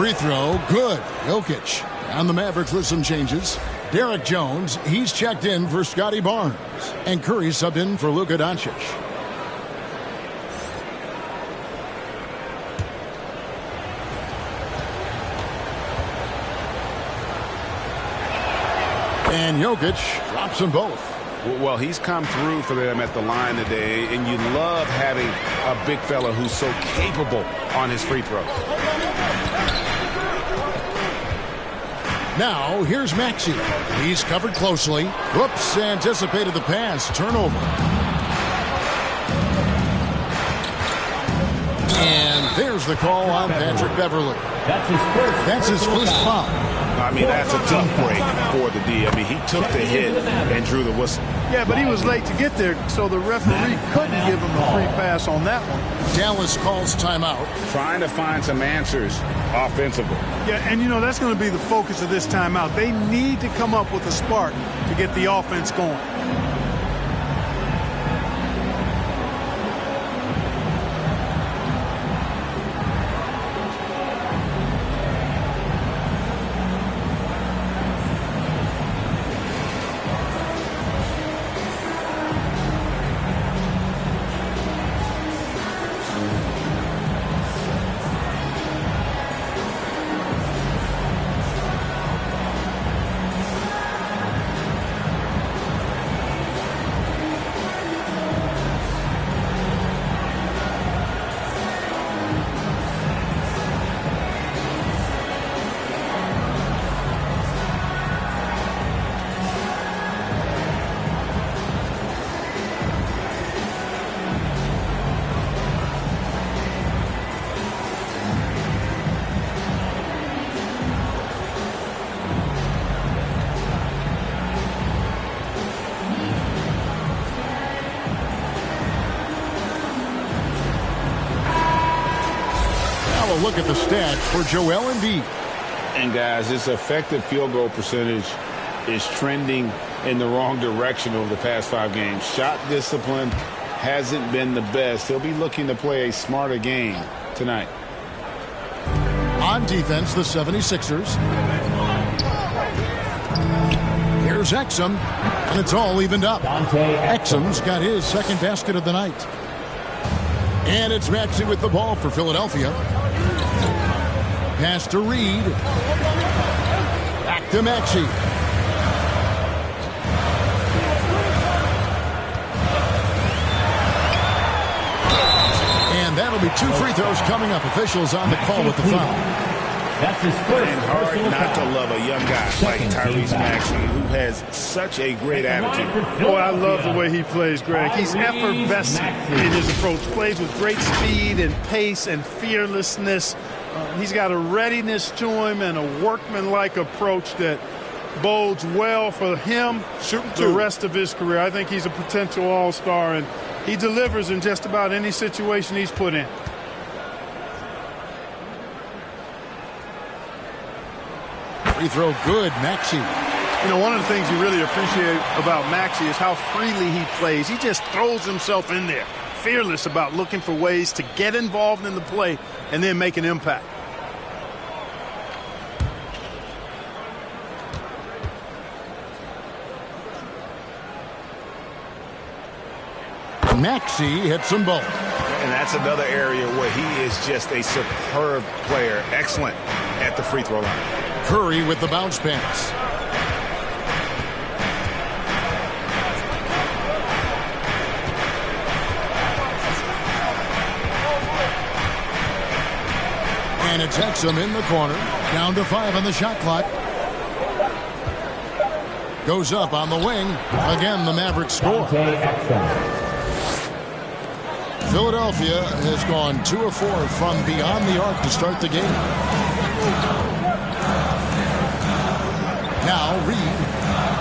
Free throw, good. Jokic. And the Mavericks with some changes. Derek Jones, he's checked in for Scotty Barnes. And Curry subbed in for Luka Doncic. And Jokic drops them both. Well, he's come through for them at the line today, and you love having a big fella who's so capable on his free throws. Now, here's Maxey. He's covered closely. Whoops, anticipated the pass. Turnover. And there's the call on Patrick Beverley. That's his first foul. I mean, that's a tough break for the D. I mean, he took the hit and drew the whistle. Yeah, but he was late to get there, so the referee couldn't give him a free pass on that one. Dallas calls timeout. Trying to find some answers offensively. Yeah, and, that's going to be the focus of this timeout. They need to come up with a spark to get the offense going. Look at the stats for Joel Embiid. And guys, his effective field goal percentage is trending in the wrong direction over the past 5 games. Shot discipline hasn't been the best. He'll be looking to play a smarter game tonight. On defense, the 76ers. Here's Exum, and it's all evened up. Exum's got his second basket of the night. And it's Maxey with the ball for Philadelphia. Pass to Reed. Back to Maxey. And that'll be 2 free throws coming up. Officials on the call with the foul. That's his first. And hard not to love a young guy like Tyrese Maxey, who has such a great attitude. Oh, I love the way he plays, Greg. He's effervescent in his approach. Plays with great speed and pace and fearlessness. He's got a readiness to him and a workmanlike approach that bodes well for him the rest of his career. I think he's a potential all-star, and he delivers in just about any situation he's put in. Free throw good, Maxey. One of the things you really appreciate about Maxey is how freely he plays. He just throws himself in there, fearless about looking for ways to get involved in the play and then make an impact. Maxey hits them both. And that's another area where he is just a superb player. Excellent at the free throw line. Curry with the bounce pass. And it's Exum in the corner. Down to 5 on the shot clock. Goes up on the wing. Again, the Mavericks score. Philadelphia has gone 2 of 4 from beyond the arc to start the game. Now Reed,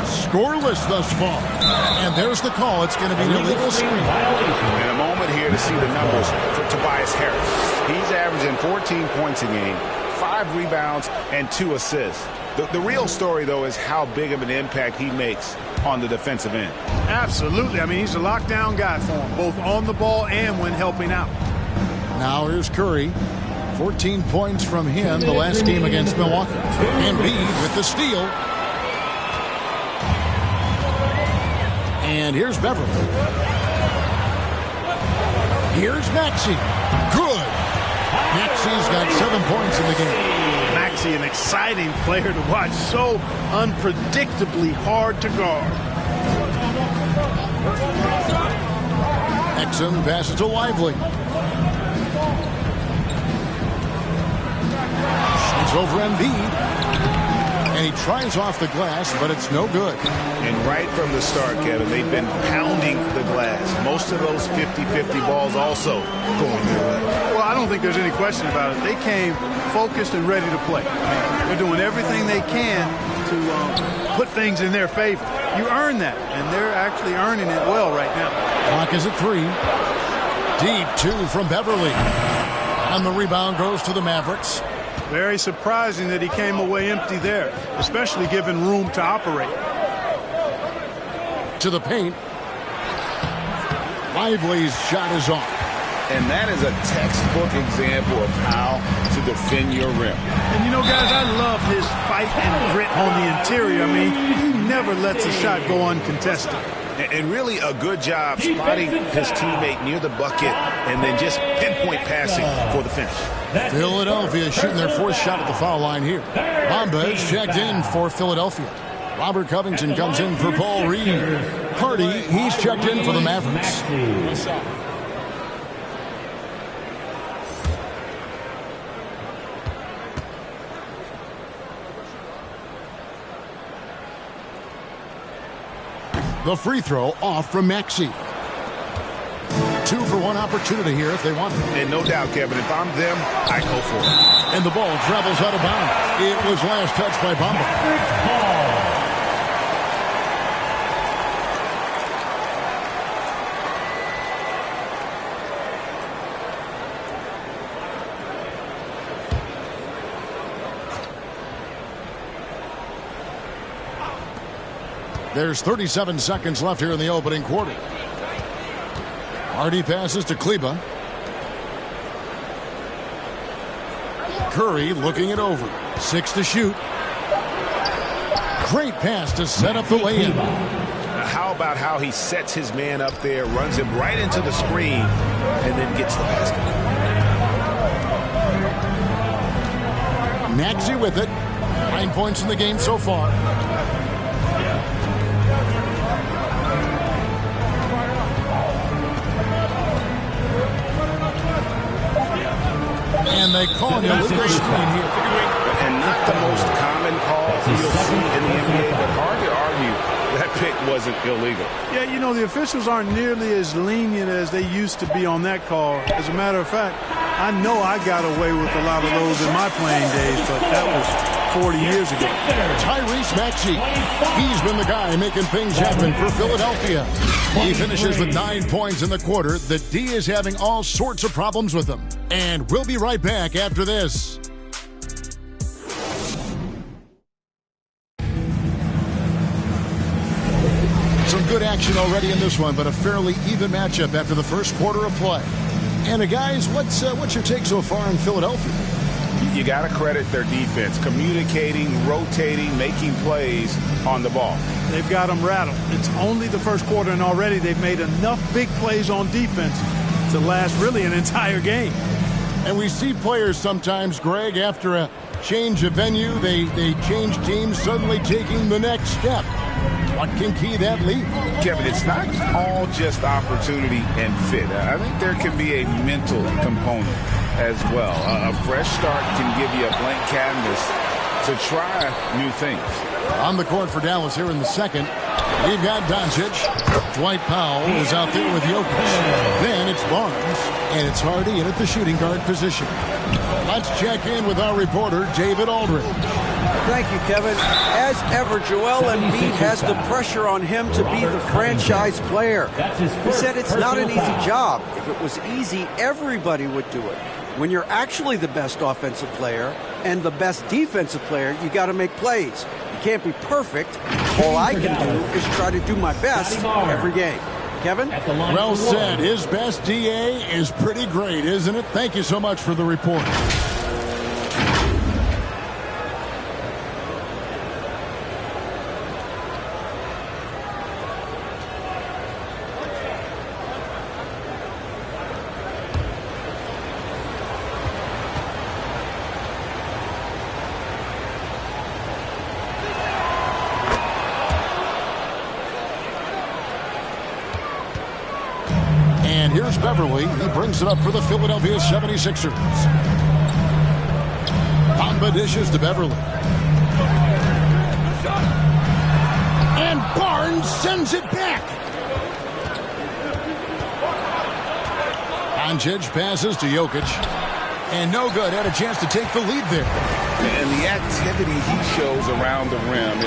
scoreless thus far. And there's the call. It's going to be an illegal screen. And a moment here to see the numbers for Tobias Harris. He's averaging 14 points a game, 5 rebounds, and 2 assists. The real story, though, is how big of an impact he makes on the defensive end. Absolutely. I mean, he's a lockdown guy for him, both on the ball and when helping out. Now here's Curry. 14 points from him the last game against Milwaukee. Embiid with the steal. And here's Beverly. Here's Maxey. Good. Maxey's got 7 points in the game. Maxey, an exciting player to watch. So unpredictably hard to guard. Exum passes to Lively. It's over Embiid. And he tries off the glass, but it's no good. And right from the start, Kevin, they've been pounding the glass. Most of those 50-50 balls also going their way. Well, I don't think there's any question about it. They came focused and ready to play. They're doing everything they can to put things in their favor. You earn that, and they're actually earning it well right now. Clock is at 3. Deep 2 from Beverly. And the rebound goes to the Mavericks. Very surprising that he came away empty there, especially given room to operate. To the paint. Lively's shot is off. And that is a textbook example of how to defend your rim. And you know, guys, I love his fight and grit on the interior. I mean, he never lets a shot go uncontested. And really a good job spotting his teammate near the bucket and then just pinpoint passing for the finish. Philadelphia shooting their 4th shot at the foul line here. Bamba is checked in for Philadelphia. Robert Covington comes in for Paul Reed. Hardy, he's checked in for the Mavericks. The free throw off from Maxey. 2-for-1 opportunity here if they want it. And no doubt, Kevin, if I'm them, I go for it. And the ball travels out of bounds. It was last touched by Bamba. There's 37 seconds left here in the opening quarter. Hardy passes to Kleber. Curry looking it over. 6 to shoot. Great pass to set up the lay-in. How about how he sets his man up there, runs him right into the screen, and then gets the basket. Maxey with it. 9 points in the game so far. And they call an illegal screen here. And not the most common call you'll see in the NBA, but hard to argue that pick wasn't illegal. Yeah, you know, the officials aren't nearly as lenient as they used to be on that call. As a matter of fact, I know I got away with a lot of those in my playing days, but that was 40 years ago. Tyrese Maxey, he's been the guy making things happen for Philadelphia. He finishes with 9 points in the quarter. The D is having all sorts of problems with him. And we'll be right back after this. Some good action already in this one, but a fairly even matchup after the first quarter of play. And guys, what's your take so far in Philadelphia? You got to credit their defense, communicating, rotating, making plays on the ball. They've got them rattled. It's only the first quarter, and already they've made enough big plays on defense to last really an entire game. And we see players sometimes, Greg, after a change of venue, they change teams, suddenly taking the next step. What can key that lead? Kevin, it's not all just opportunity and fit. I think there can be a mental component as well. A fresh start can give you a blank canvas to try new things. On the court for Dallas here in the second, we've got Doncic. Dwight Powell is out there with Jokic. Then it's Barnes, and it's Hardy in at the shooting guard position. Let's check in with our reporter, David Aldridge. Thank you, Kevin. As ever, Joel Embiid has the pressure on him to be the franchise player. He said it's not an easy job. If it was easy, everybody would do it. When you're actually the best offensive player and the best defensive player, you got to make plays. You can't be perfect. All I can do is try to do my best every game. Kevin? Well said. His best DA is pretty great, isn't it? Thank you so much for the report. And here's Beverly. He brings it up for the Philadelphia 76ers. Bamba dishes to Beverly. And Barnes sends it back. Doncic passes to Jokic. And no good. Had a chance to take the lead there. And the activity he shows around the rim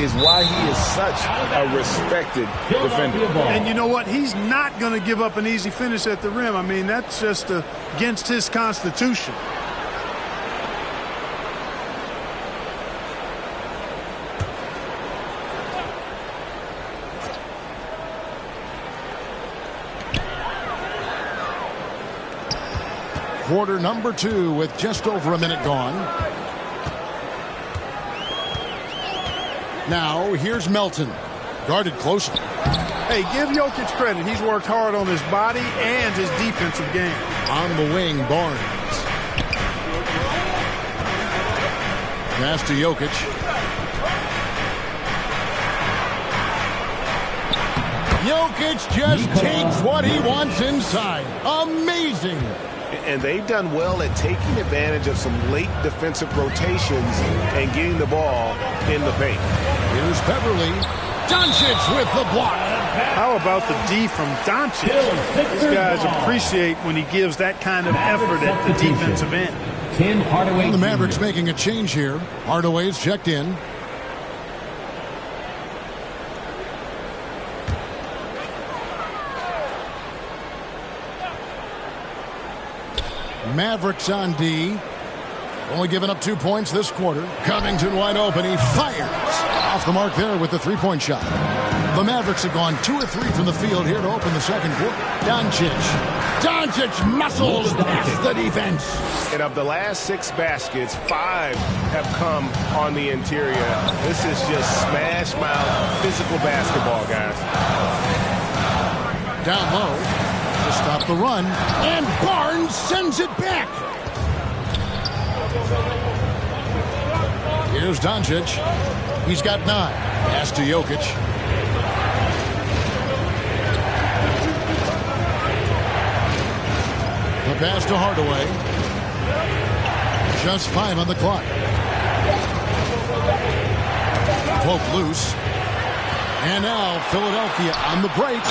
is why he is such a respected defender. And you know what? He's not going to give up an easy finish at the rim. I mean, that's just against his constitution. Quarter number 2 with just over a minute gone. Now here's Melton. Guarded closely. Hey, give Jokic credit. He's worked hard on his body and his defensive game. On the wing, Barnes. Pass to Jokic. Jokic just takes what he wants inside. Amazing. And they've done well at taking advantage of some late defensive rotations and getting the ball in the paint. Here's Beverly. Doncic with the block. How about the D from Doncic? These guys appreciate when he gives that kind of effort at the defensive end. Tim Hardaway. The Mavericks making a change here. Hardaway's checked in. Mavericks on D. Only giving up 2 points this quarter. Covington wide open. He fires. Off the mark there with the three-point shot. The Mavericks have gone 2 of 3 from the field here to open the second quarter. Doncic muscles past the defense. And of the last 6 baskets, 5 have come on the interior. This is just smash mouth physical basketball, guys. Down low to stop the run. And Barnes sends it back. Here's Doncic. He's got 9. Pass to Jokic. The pass to Hardaway. Just 5 on the clock. Poke loose. And now Philadelphia on the break.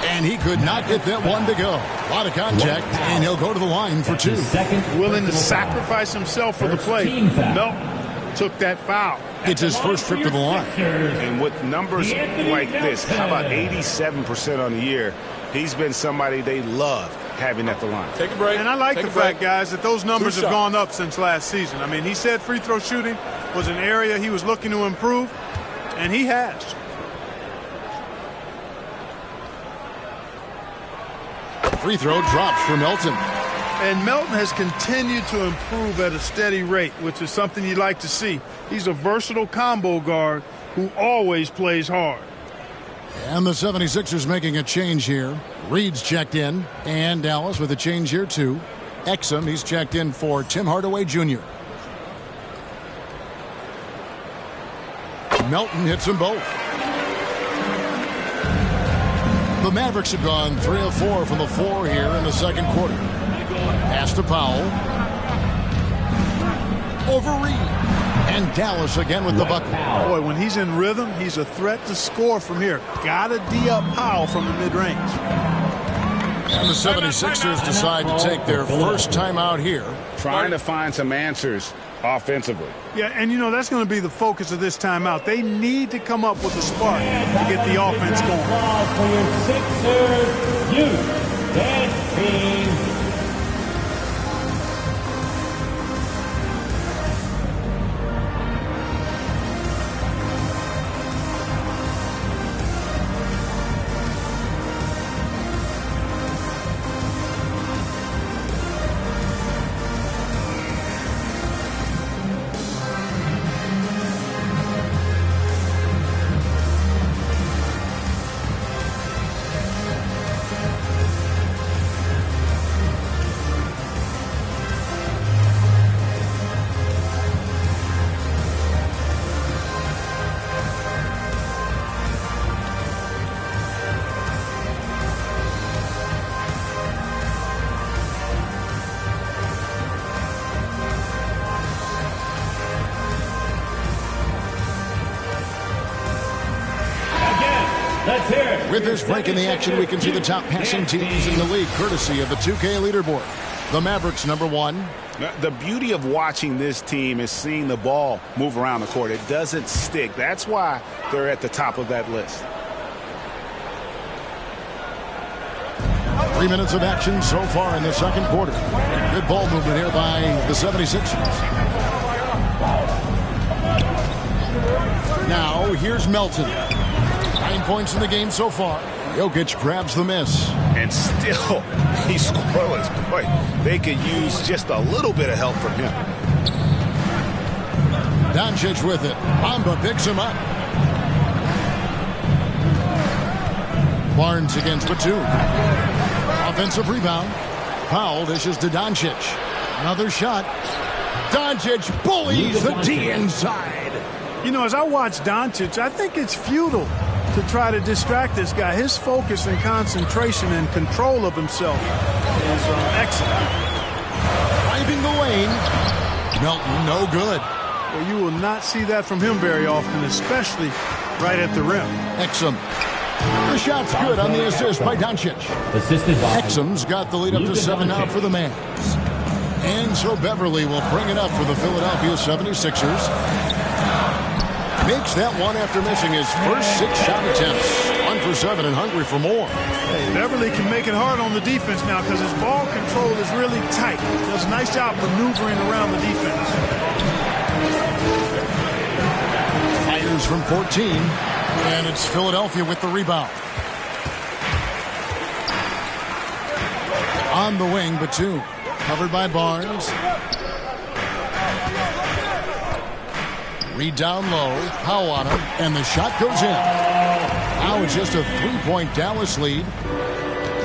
And he could not get that one to go. A lot of contact, and he'll go to the line for 2. Willing to sacrifice himself for the play. Melton took that foul. It's his first trip to the line. And with numbers like this, how about 87% on the year? He's been somebody they love having at the line. Take a break. And I like the fact, guys, that those numbers have gone up since last season. I mean, he said free throw shooting was an area he was looking to improve, and he has. Free throw drops for Melton. And Melton has continued to improve at a steady rate, which is something you'd like to see. He's a versatile combo guard who always plays hard. And the 76ers making a change here. Reed's checked in, and Dallas with a change here too. Exum, he's checked in for Tim Hardaway Jr. Melton hits them both. The Mavericks have gone 3 of 4 from the floor here in the second quarter. Pass to Powell. Over Reed. And Dallas again with the bucket. Boy, when he's in rhythm, he's a threat to score from here. Gotta D up Powell from the mid-range. And the 76ers decide to take their first time out here. Trying to find some answers offensively. Yeah, and you know, that's going to be the focus of this timeout. They need to come up with a spark to get the offense going. For your Sixers youth dance team. Let's hear it. With this break in the action, we can see the top passing teams in the league, courtesy of the 2K leaderboard. The Mavericks, number 1. The beauty of watching this team is seeing the ball move around the court. It doesn't stick. That's why they're at the top of that list. 3 minutes of action so far in the second quarter. Good ball movement here by the 76ers. Now, here's Melton. 9 points in the game so far. Jokic grabs the miss. And still, he's scoreless. Boy, they could use just a little bit of help from him. Doncic with it. Bamba picks him up. Barnes against Batum. Offensive rebound. Powell dishes to Doncic. Another shot. Doncic bullies the D inside. You know, as I watch Doncic, I think it's futile to try to distract this guy. His focus and concentration and control of himself is excellent. Driving the lane. Melton, no good. Well, you will not see that from him very often, especially right at the rim. Exum. The shot's good on the assist by Doncic. Assisted by Exum's got the lead up to 7 now for the Mavs. And so Beverly will bring it up for the Philadelphia 76ers. Makes that one after missing his first 6 shot attempts. 1 for 7 and hungry for more. Hey, Beverly can make it hard on the defense now because his ball control is really tight. Does a nice job maneuvering around the defense. Fires from 14. And it's Philadelphia with the rebound. On the wing, Batum. Covered by Barnes. Reed down low. Powell on him. And the shot goes in. Now it's just a 3-point Dallas lead.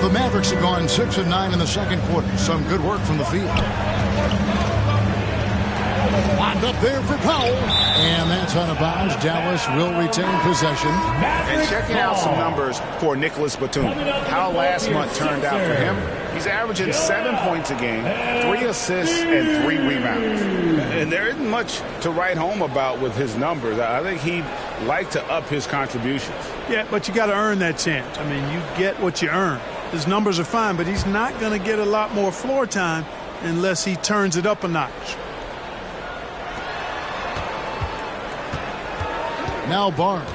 The Mavericks have gone 6 of 9 in the second quarter. Some good work from the field. Locked up there for Powell. And that's out of bounds. Dallas will retain possession. And checking out some numbers for Nicholas Batum. How last month turned out for him. He's averaging 7 points a game, 3 assists, and 3 rebounds. And there isn't much to write home about with his numbers. I think he'd like to up his contributions. Yeah, but you got to earn that chance. I mean, you get what you earn. His numbers are fine, but he's not going to get a lot more floor time unless he turns it up a notch. Now Barnes.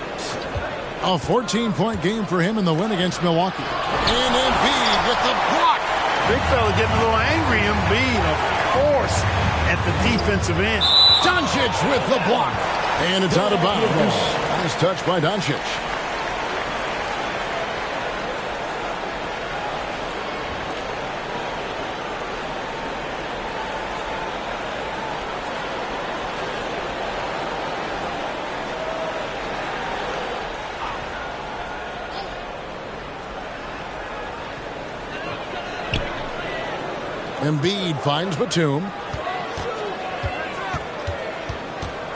A 14-point game for him in the win against Milwaukee. And Embiid with the block. Big fella getting a little angry. Embiid, a force at the defensive end. Doncic with the block. And it's out of bounds. Nice touch by Doncic. Embiid finds Batum.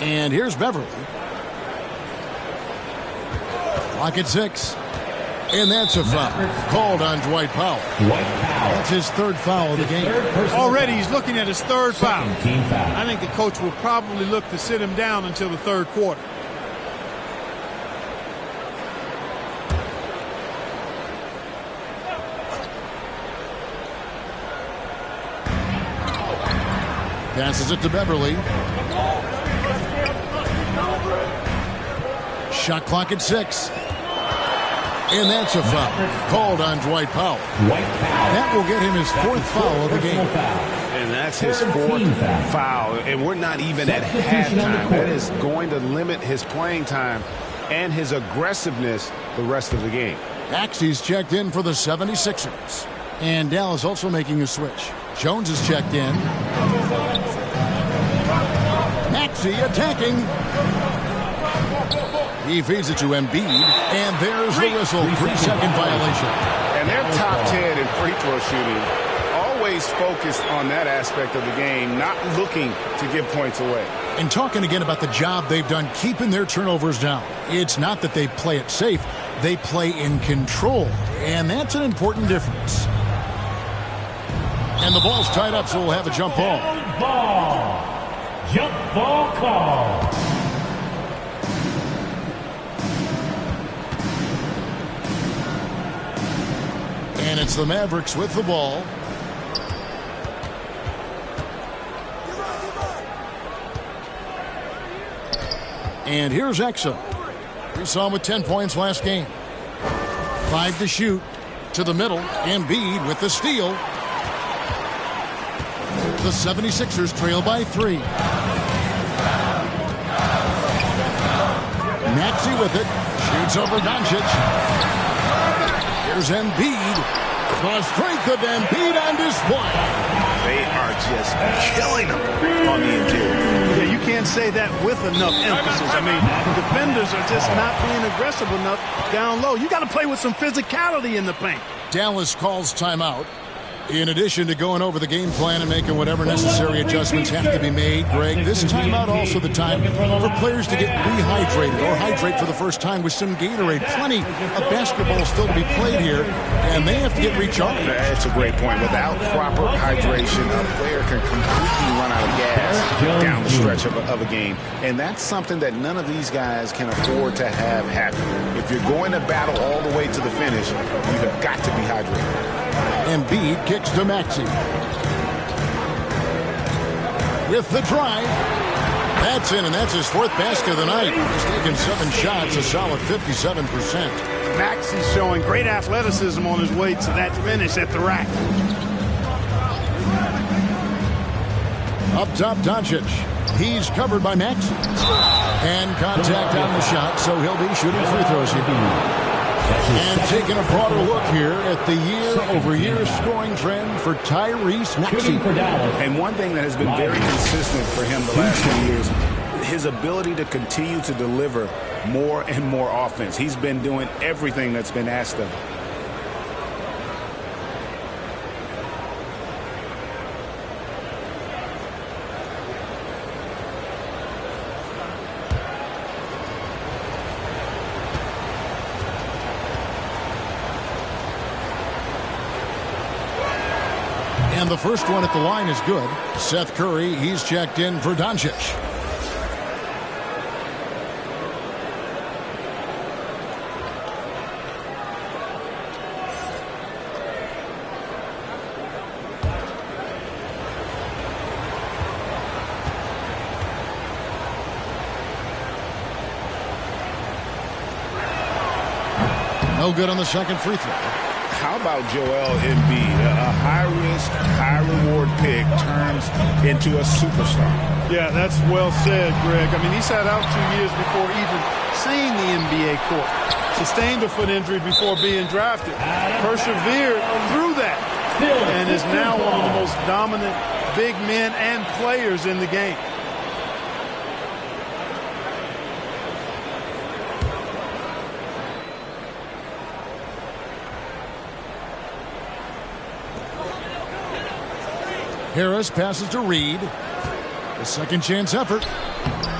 And here's Beverly. Clock at 6. And that's a foul called on Dwight Powell. That's his 3rd foul of the game. Already he's looking at his 3rd foul. I think the coach will probably look to sit him down until the 3rd quarter. Passes it to Beverly. Shot clock at 6. And that's a foul called on Dwight Powell. That will get him his 4th foul of the game. And that's his 4th foul. And we're not even at halftime. That is going to limit his playing time and his aggressiveness the rest of the game. Maxey's checked in for the 76ers. And Dallas also making a switch. Jones is checked in. Maxey attacking. He feeds it to Embiid. And there's the whistle. 3-second violation. And they're top 10 in free throw shooting. Always focused on that aspect of the game, not looking to give points away. And talking again about the job they've done keeping their turnovers down. It's not that they play it safe. They play in control. And that's an important difference. And the ball's tied up, so we'll have a jump ball. Jump ball call. It's the Mavericks with the ball. And here's Exum. We saw him with 10 points last game. 5 to shoot. To the middle. Embiid with the steal. The 76ers trail by 3. Maxey with it. Shoots over Doncic. Here's Embiid. The strength of Embiid on display. They are just killing him on the interior. Yeah, you can't say that with enough emphasis. I mean, the defenders are just not being aggressive enough down low. You got to play with some physicality in the paint. Dallas calls timeout. In addition to going over the game plan and making whatever necessary adjustments have to be made, Greg, this timeout also the time for players to get rehydrated or hydrate for the first time with some Gatorade. Plenty of basketball still to be played here, and they have to get recharged. That's a great point. Without proper hydration, a player can completely run out of gas down the stretch of a game, and that's something that none of these guys can afford to have happen. If you're going to battle all the way to the finish, you have got to be hydrated. Embiid kicks to Maxey. With the drive. That's in, and that's his 4th basket of the night. He's taken 7 shots, a solid 57%. Maxey's showing great athleticism on his way to that finish at the rack. Up top, Doncic. He's covered by Maxey. And contact on the shot, so he'll be shooting free throws here. And taking a broader look here at the year-over-year scoring trend for Tyrese Maxey. And one thing that has been very consistent for him the last few years, his ability to continue to deliver more and more offense. He's been doing everything that's been asked of him. And the first one at the line is good. Seth Curry, he's checked in for Doncic. No good on the second free throw. How about Joel Embiid? A high-risk, high-reward pick turns into a superstar. Yeah, that's well said, Greg. I mean, he sat out 2 years before even seeing the NBA court. Sustained a foot injury before being drafted. Persevered through that. And is now one of the most dominant big men and players in the game. Harris passes to Reed. A second chance effort.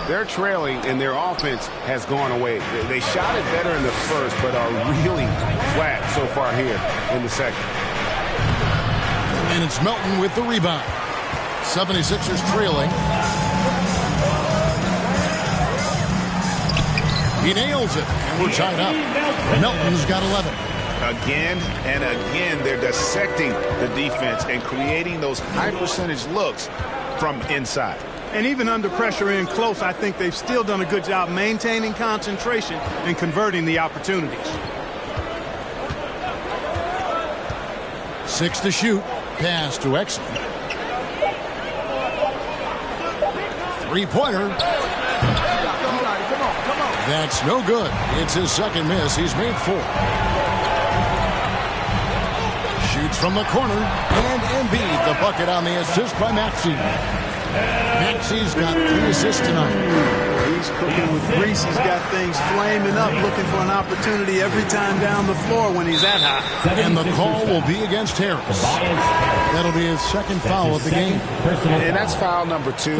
They're trailing, and their offense has gone away. They shot it better in the first, but are really flat so far here in the second. And it's Melton with the rebound. 76ers trailing. He nails it, and we're tied up. Melton's got 11. Again and again, they're dissecting the defense and creating those high-percentage looks from inside. And even under pressure in close, I think they've still done a good job maintaining concentration and converting the opportunities. 6 to shoot. Pass to Exum. Three-pointer. That's no good. It's his second miss. He's made 4. Shoots from the corner, and Embiid the bucket on the assist by Maxey. Maxey's got 3 assists tonight. He's cooking with grease. He's got things flaming up, looking for an opportunity every time down the floor when he's that high. And the call will be against Harris. That'll be his second foul of the game. And that's foul number 2.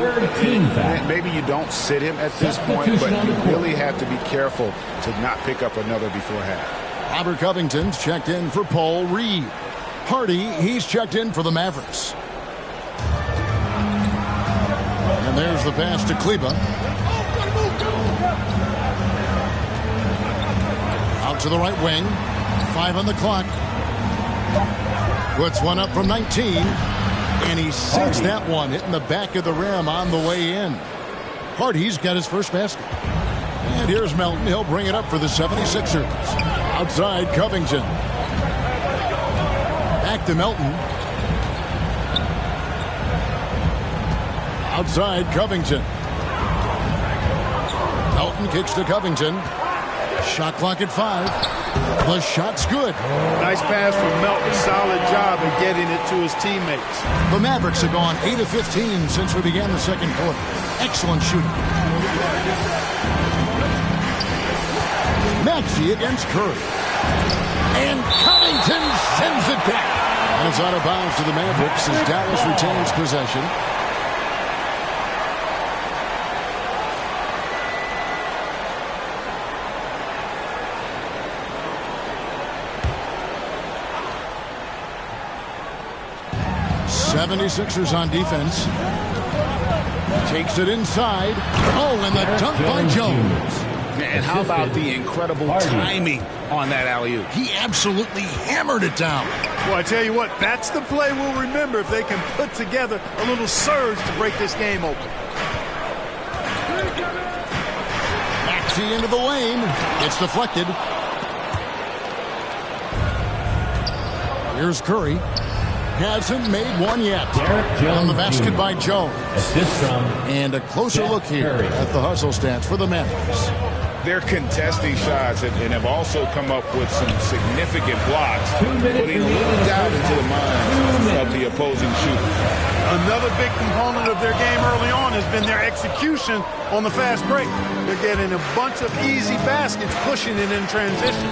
Maybe you don't sit him at this point, but you really have to be careful to not pick up another before half. Robert Covington's checked in for Paul Reed. Hardy, he's checked in for the Mavericks. And there's the pass to Kleba. Out to the right wing. 5 on the clock. Puts one up from 19. And he sinks that one, hitting the back of the rim on the way in. Hardy's got his first basket. And here's Melton. He'll bring it up for the 76ers. Outside, Covington. Back to Melton. Outside, Covington. Melton kicks to Covington. Shot clock at 5. The shot's good. Nice pass from Melton. Solid job of getting it to his teammates. The Mavericks have gone 8 of 15 since we began the second quarter. Excellent shooting. Maxey against Curry. And Covington sends it back. And it's out of bounds to the Mavericks as Dallas retains possession. '76ers on defense. Takes it inside. Oh, and the dunk by Jones. And how about the incredible timing on that alley-oop? He absolutely hammered it down. Well, I tell you what, that's the play we'll remember if they can put together a little surge to break this game open. Maxey into the lane. It's deflected. Here's Curry. Hasn't made one yet. On the basket by Jones. And a closer look here at the hustle stats for the Mavericks. They're contesting shots and have also come up with some significant blocks, putting a little doubt into the minds of the opposing shooter. Another big component of their game early on has been their execution on the fast break. They're getting a bunch of easy baskets, pushing it in transition.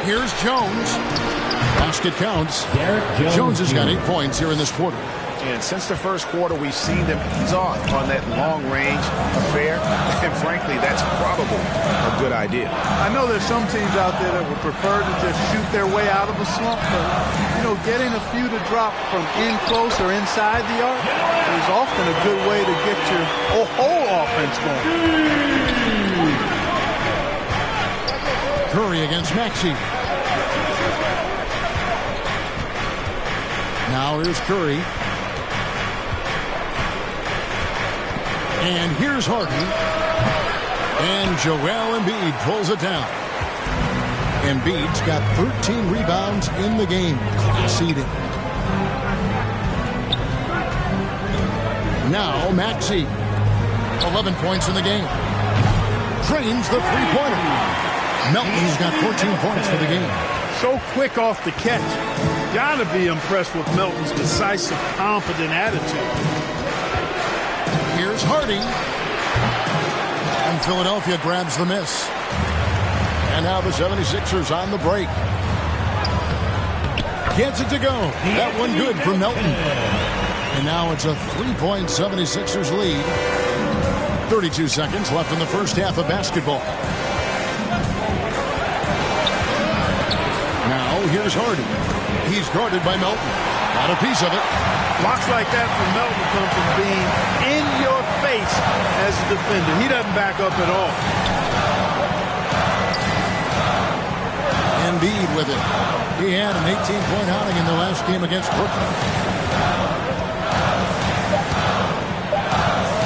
Here's Jones. Basket counts. Jones has got 8 points here in this quarter. And since the first quarter, we've seen them ease off on that long-range affair. And frankly, that's probably a good idea. I know there's some teams out there that would prefer to just shoot their way out of a slump. But, you know, getting a few to drop from in close or inside the arc is often a good way to get your whole offense going. Curry against Maxey. Now here's Curry. And here's Harden. And Joel Embiid pulls it down. Embiid's got 13 rebounds in the game. Conceding. Now Maxey. 11 points in the game. Drains the three-pointer. Melton's got 14 points for the game. So quick off the catch. Gotta be impressed with Melton's decisive, confident attitude. Here's Hardy. And Philadelphia grabs the miss. And now the 76ers on the break. Gets it to go. That one good for Melton. And now it's a 3-point 76ers lead. 32 seconds left in the first half of basketball. Now here's Hardy. He's guarded by Melton. Got a piece of it. Blocks like that from Melton come from being in your face as a defender. He doesn't back up at all. Embiid with it. He had an 18-point outing in the last game against Brooklyn.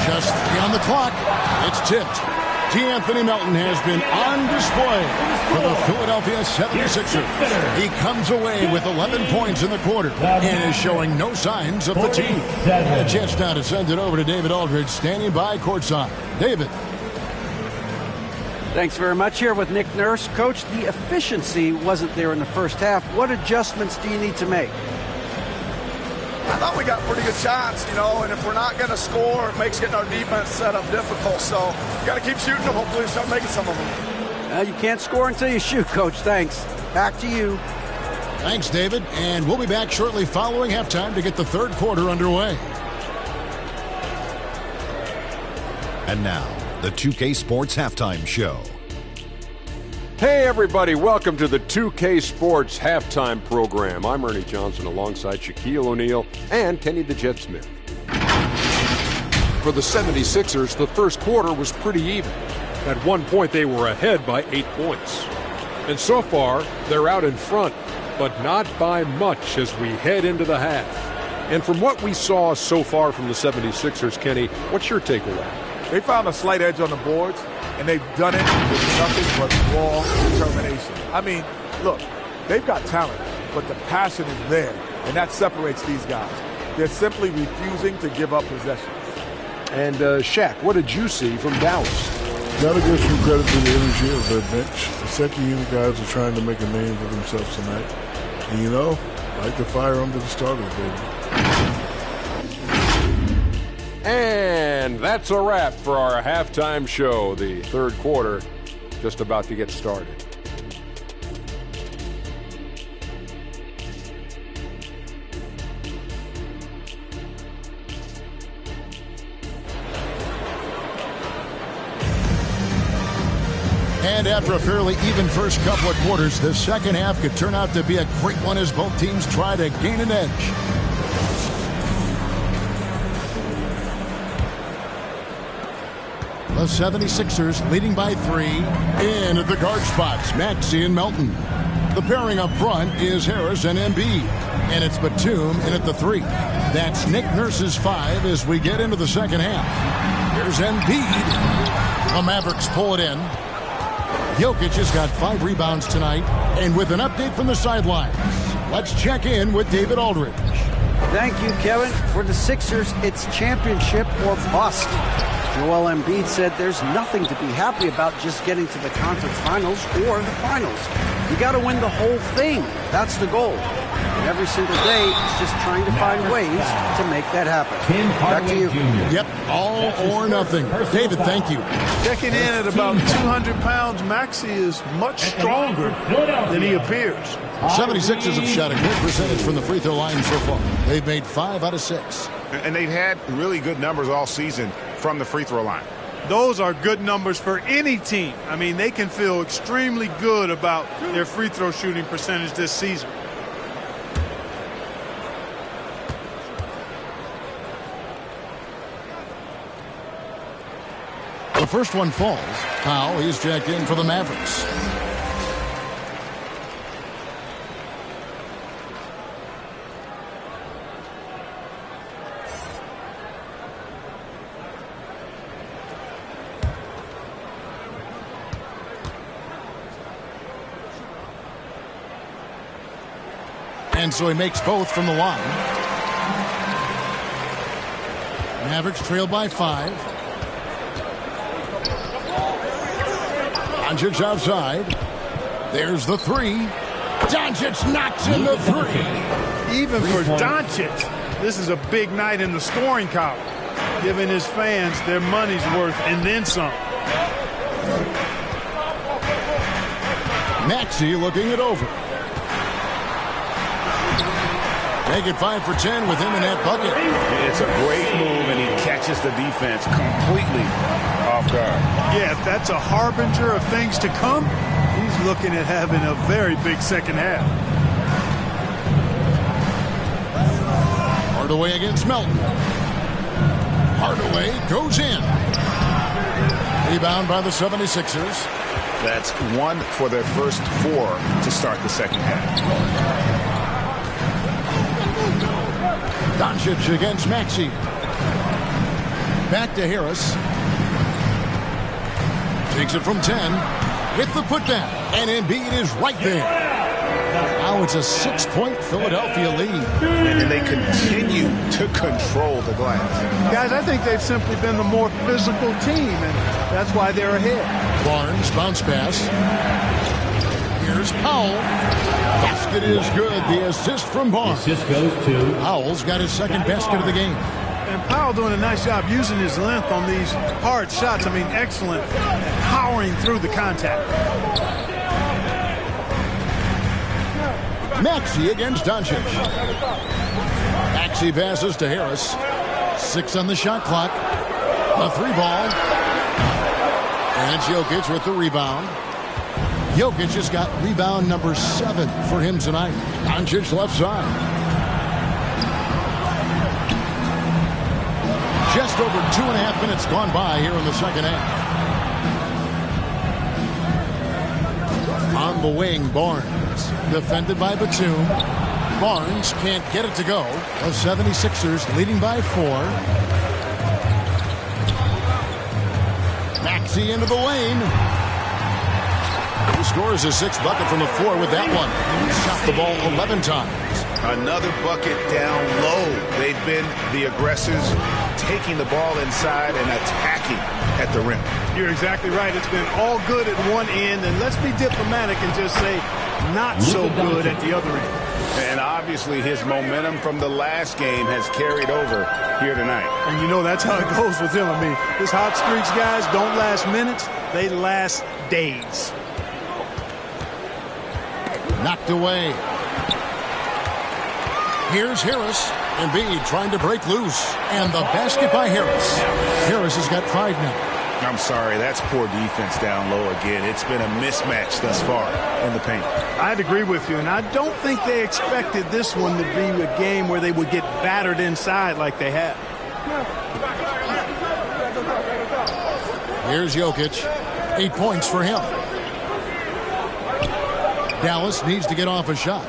Just 3 on the clock. It's tipped. Anthony Melton has been on display for the Philadelphia 76ers. He comes away with 11 points in the quarter and is showing no signs of fatigue. A chance now to send it over to David Aldridge, standing by courtside. David. Thanks very much. Here with Nick Nurse. Coach, the efficiency wasn't there in the first half. What adjustments do you need to make? I thought we got pretty good shots, you know, and if we're not going to score, it makes getting our defense set up difficult. So got to keep shooting them. Hopefully we start making some of them. You can't score until you shoot, Coach. Thanks. Back to you. Thanks, David. And we'll be back shortly following halftime to get the third quarter underway. And now, the 2K Sports Halftime Show. Hey everybody, welcome to the 2K Sports Halftime Program. I'm Ernie Johnson alongside Shaquille O'Neal and Kenny the Jet Smith. For the 76ers, the first quarter was pretty even. At one point they were ahead by 8 points. And so far, they're out in front but not by much as we head into the half. And from what we saw so far from the 76ers, Kenny, what's your takeaway? They found a slight edge on the boards, and they've done it with nothing but raw determination. I mean, look, they've got talent, but the passion is there, and that separates these guys. They're simply refusing to give up possessions. And Shaq, what did you see from Dallas? Gotta give some credit to the energy of their bench. The second unit guys are trying to make a name for themselves tonight. And you know, like the fire under the starters, baby. And that's a wrap for our halftime show. The third quarter just about to get started. And after a fairly even first couple of quarters, the second half could turn out to be a great one as both teams try to gain an edge. The 76ers leading by 3. In at the guard spots, Maxey and Melton. The pairing up front is Harris and Embiid. And it's Batum in at the 3. That's Nick Nurse's 5 as we get into the second half. Here's Embiid. The Mavericks pull it in. Jokic has got 5 rebounds tonight. And with an update from the sidelines, let's check in with David Aldridge. Thank you, Kevin. For the Sixers, it's championship or bust. Joel Embiid said there's nothing to be happy about just getting to the conference finals or the finals. You got to win the whole thing. That's the goal. And every single day, it's just trying to find ways to make that happen. Back to you. Yep, all or nothing. David, thank you. Checking in at about 200 pounds, Maxey is much stronger than he appears. 76ers have shot a good percentage from the free throw line so far. They've made 5 out of 6. And they've had really good numbers all season from the free throw line. Those are good numbers for any team. I mean, they can feel extremely good about their free throw shooting percentage this season. The first one falls. Powell, he's checked in for the Mavericks. And so he makes both from the line. Mavericks trail by 5. Doncic outside. There's the 3. Doncic knocks in the 3. Even for Doncic, this is a big night in the scoring column, giving his fans their money's worth and then some. Maxey looking it over. Make it 5 for 10 with him in that bucket. It's a great move, and he catches the defense completely off guard. Yeah, if that's a harbinger of things to come, he's looking at having a very big second half. Hardaway against Melton. Hardaway goes in. Rebound by the 76ers. That's 1 for their first 4 to start the second half. Doncic against Maxey. Back to Harris. Takes it from 10. With the putdown. And Embiid is right there. Now it's a 6-point Philadelphia lead. And they continue to control the glass. Guys, I think they've simply been the more physical team, and that's why they're ahead. Barnes, bounce pass. Here's Powell. Basket is good. The assist from Barnes. Assist goes to Powell's got his second basket of the game. And Powell doing a nice job using his length on these hard shots. I mean, excellent at powering through the contact. Maxey against Doncic. Maxey passes to Harris. 6 on the shot clock. The 3 ball. And it's Jokic with the rebound. Jokic has got rebound number 7 for him tonight. Doncic left side. Just over 2.5 minutes gone by here in the second half. On the wing, Barnes. defended by Batum. Barnes can't get it to go. The 76ers leading by 4. Maxey into the lane. He scores his 6th bucket from the floor with that one. He shot the ball 11 times. Another bucket down low. They've been the aggressors, taking the ball inside and attacking at the rim. You're exactly right. It's been all good at one end, and let's be diplomatic and just say not so good at the other end. And obviously his momentum from the last game has carried over here tonight. And you know that's how it goes with him. I mean, his hot streaks, guys, don't last minutes. They last days. Knocked away. Here's Harris. Embiid trying to break loose. And the basket by Harris. Harris has got 5 now. I'm sorry, that's poor defense down low again. It's been a mismatch thus far in the paint. I'd agree with you, and I don't think they expected this one to be a game where they would get battered inside like they have. Here's Jokic. 8 points for him. Dallas needs to get off a shot.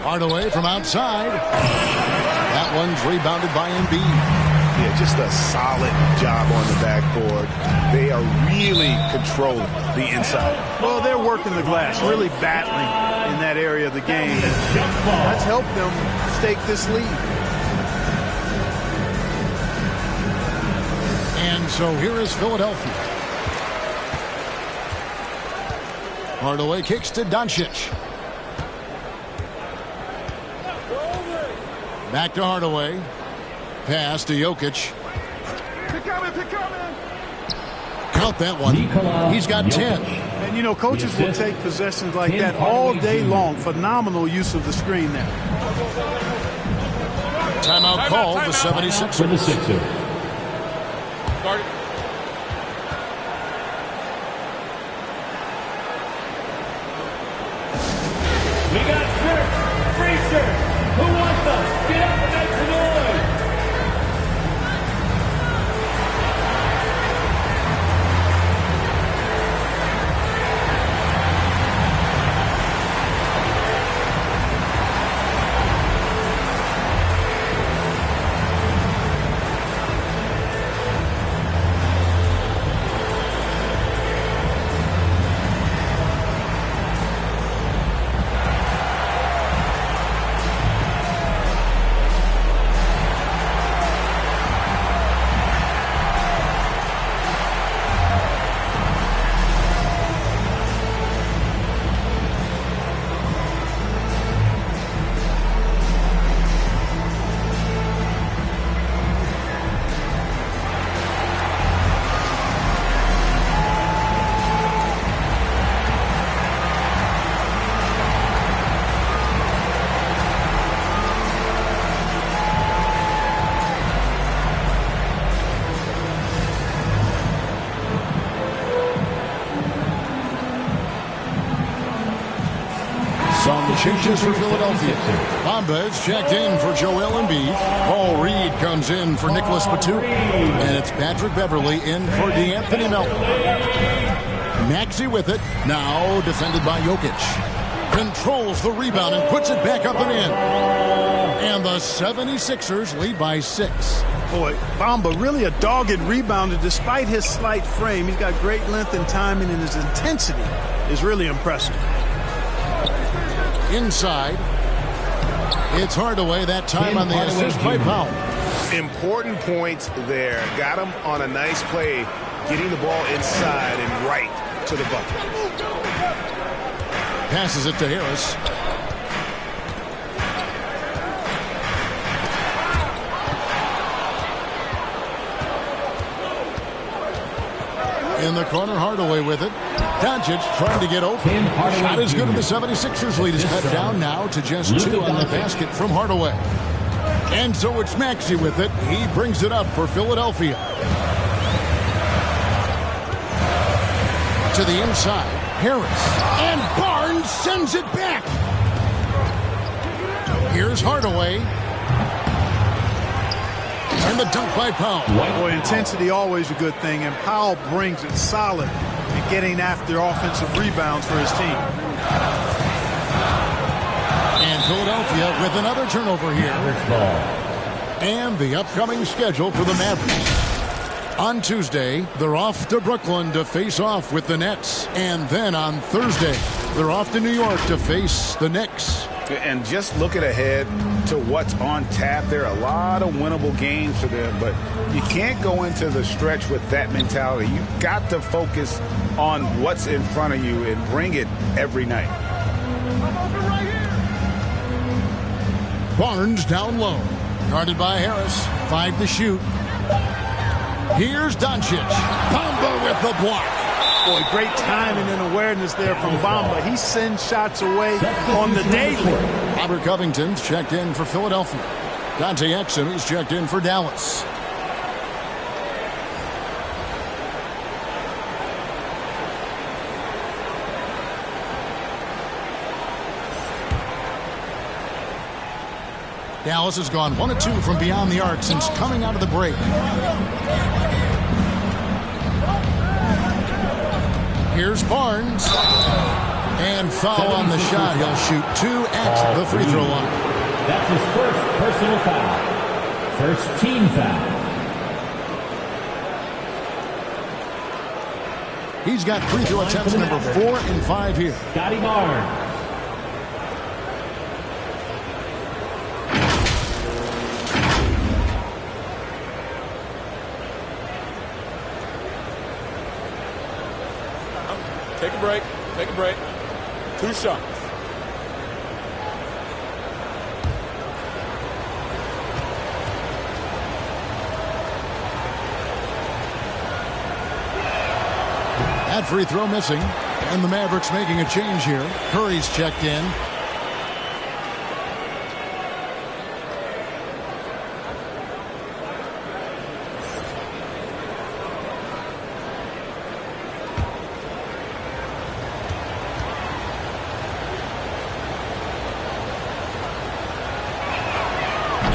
Hardaway from outside. That one's rebounded by Embiid. Yeah, just a solid job on the backboard. They are really controlling the inside. Well, they're working the glass, really battling in that area of the game. That's helped them stake this lead. And so here is Philadelphia. Hardaway kicks to Doncic. Back to Hardaway. Pass to Jokic. Count that one. He's got 10. And, you know, coaches will take possessions like that all day long. Phenomenal use of the screen there. Timeout called the 76ers. For the Sixers. We got shirts, free shirts. Who wants them? Get up and make some noise. Changes for Philadelphia. Bamba is checked in for Joel Embiid. Paul Reed comes in for Nicholas Batum. And it's Patrick Beverley in for DeAnthony Melton. Maxey with it. Now defended by Jokic. Controls the rebound and puts it back up and in. And the 76ers lead by 6. Boy, Bamba really a dogged rebounder despite his slight frame. He's got great length and timing, and his intensity is really impressive. Inside. It's Hardaway that time on the assist by Powell. Important points there. Got him on a nice play, getting the ball inside and right to the bucket. Passes it to Harris. In the corner, Hardaway with it. Doncic trying to get open. Shot is good, and the 76ers lead is cut down now to just 2 on the basket from Hardaway. And so it's Maxey with it. He brings it up for Philadelphia. To the inside, Harris. And Barnes sends it back. Here's Hardaway. And the dunk by Powell. Boy, intensity always a good thing, and Powell brings it solid in getting after offensive rebounds for his team. Philadelphia with another turnover here. And the upcoming schedule for the Mavericks. On Tuesday, they're off to Brooklyn to face off with the Nets. And then on Thursday, they're off to New York to face the Knicks. And just looking ahead to what's on tap, there are a lot of winnable games for them, but you can't go into the stretch with that mentality. You've got to focus on what's in front of you and bring it every night. Barnes down low. Guarded by Harris. 5 to shoot. Here's Doncic. Bamba with the block. Boy, great timing and awareness there from Bamba. He sends shots away on the daily. Robert Covington's checked in for Philadelphia. Dante Exum is checked in for Dallas. Dallas has gone 1 of 2 from beyond the arc since coming out of the break. Here's Barnes. And foul on the shot. He'll shoot 2 at the free throw line. That's his first personal foul. First team foul. He's got free throw attempts number 4 and 5 here. Scotty Barnes. Take a break. Take a break. 2 shots. That free throw missing. And the Mavericks making a change here. Curry's checked in.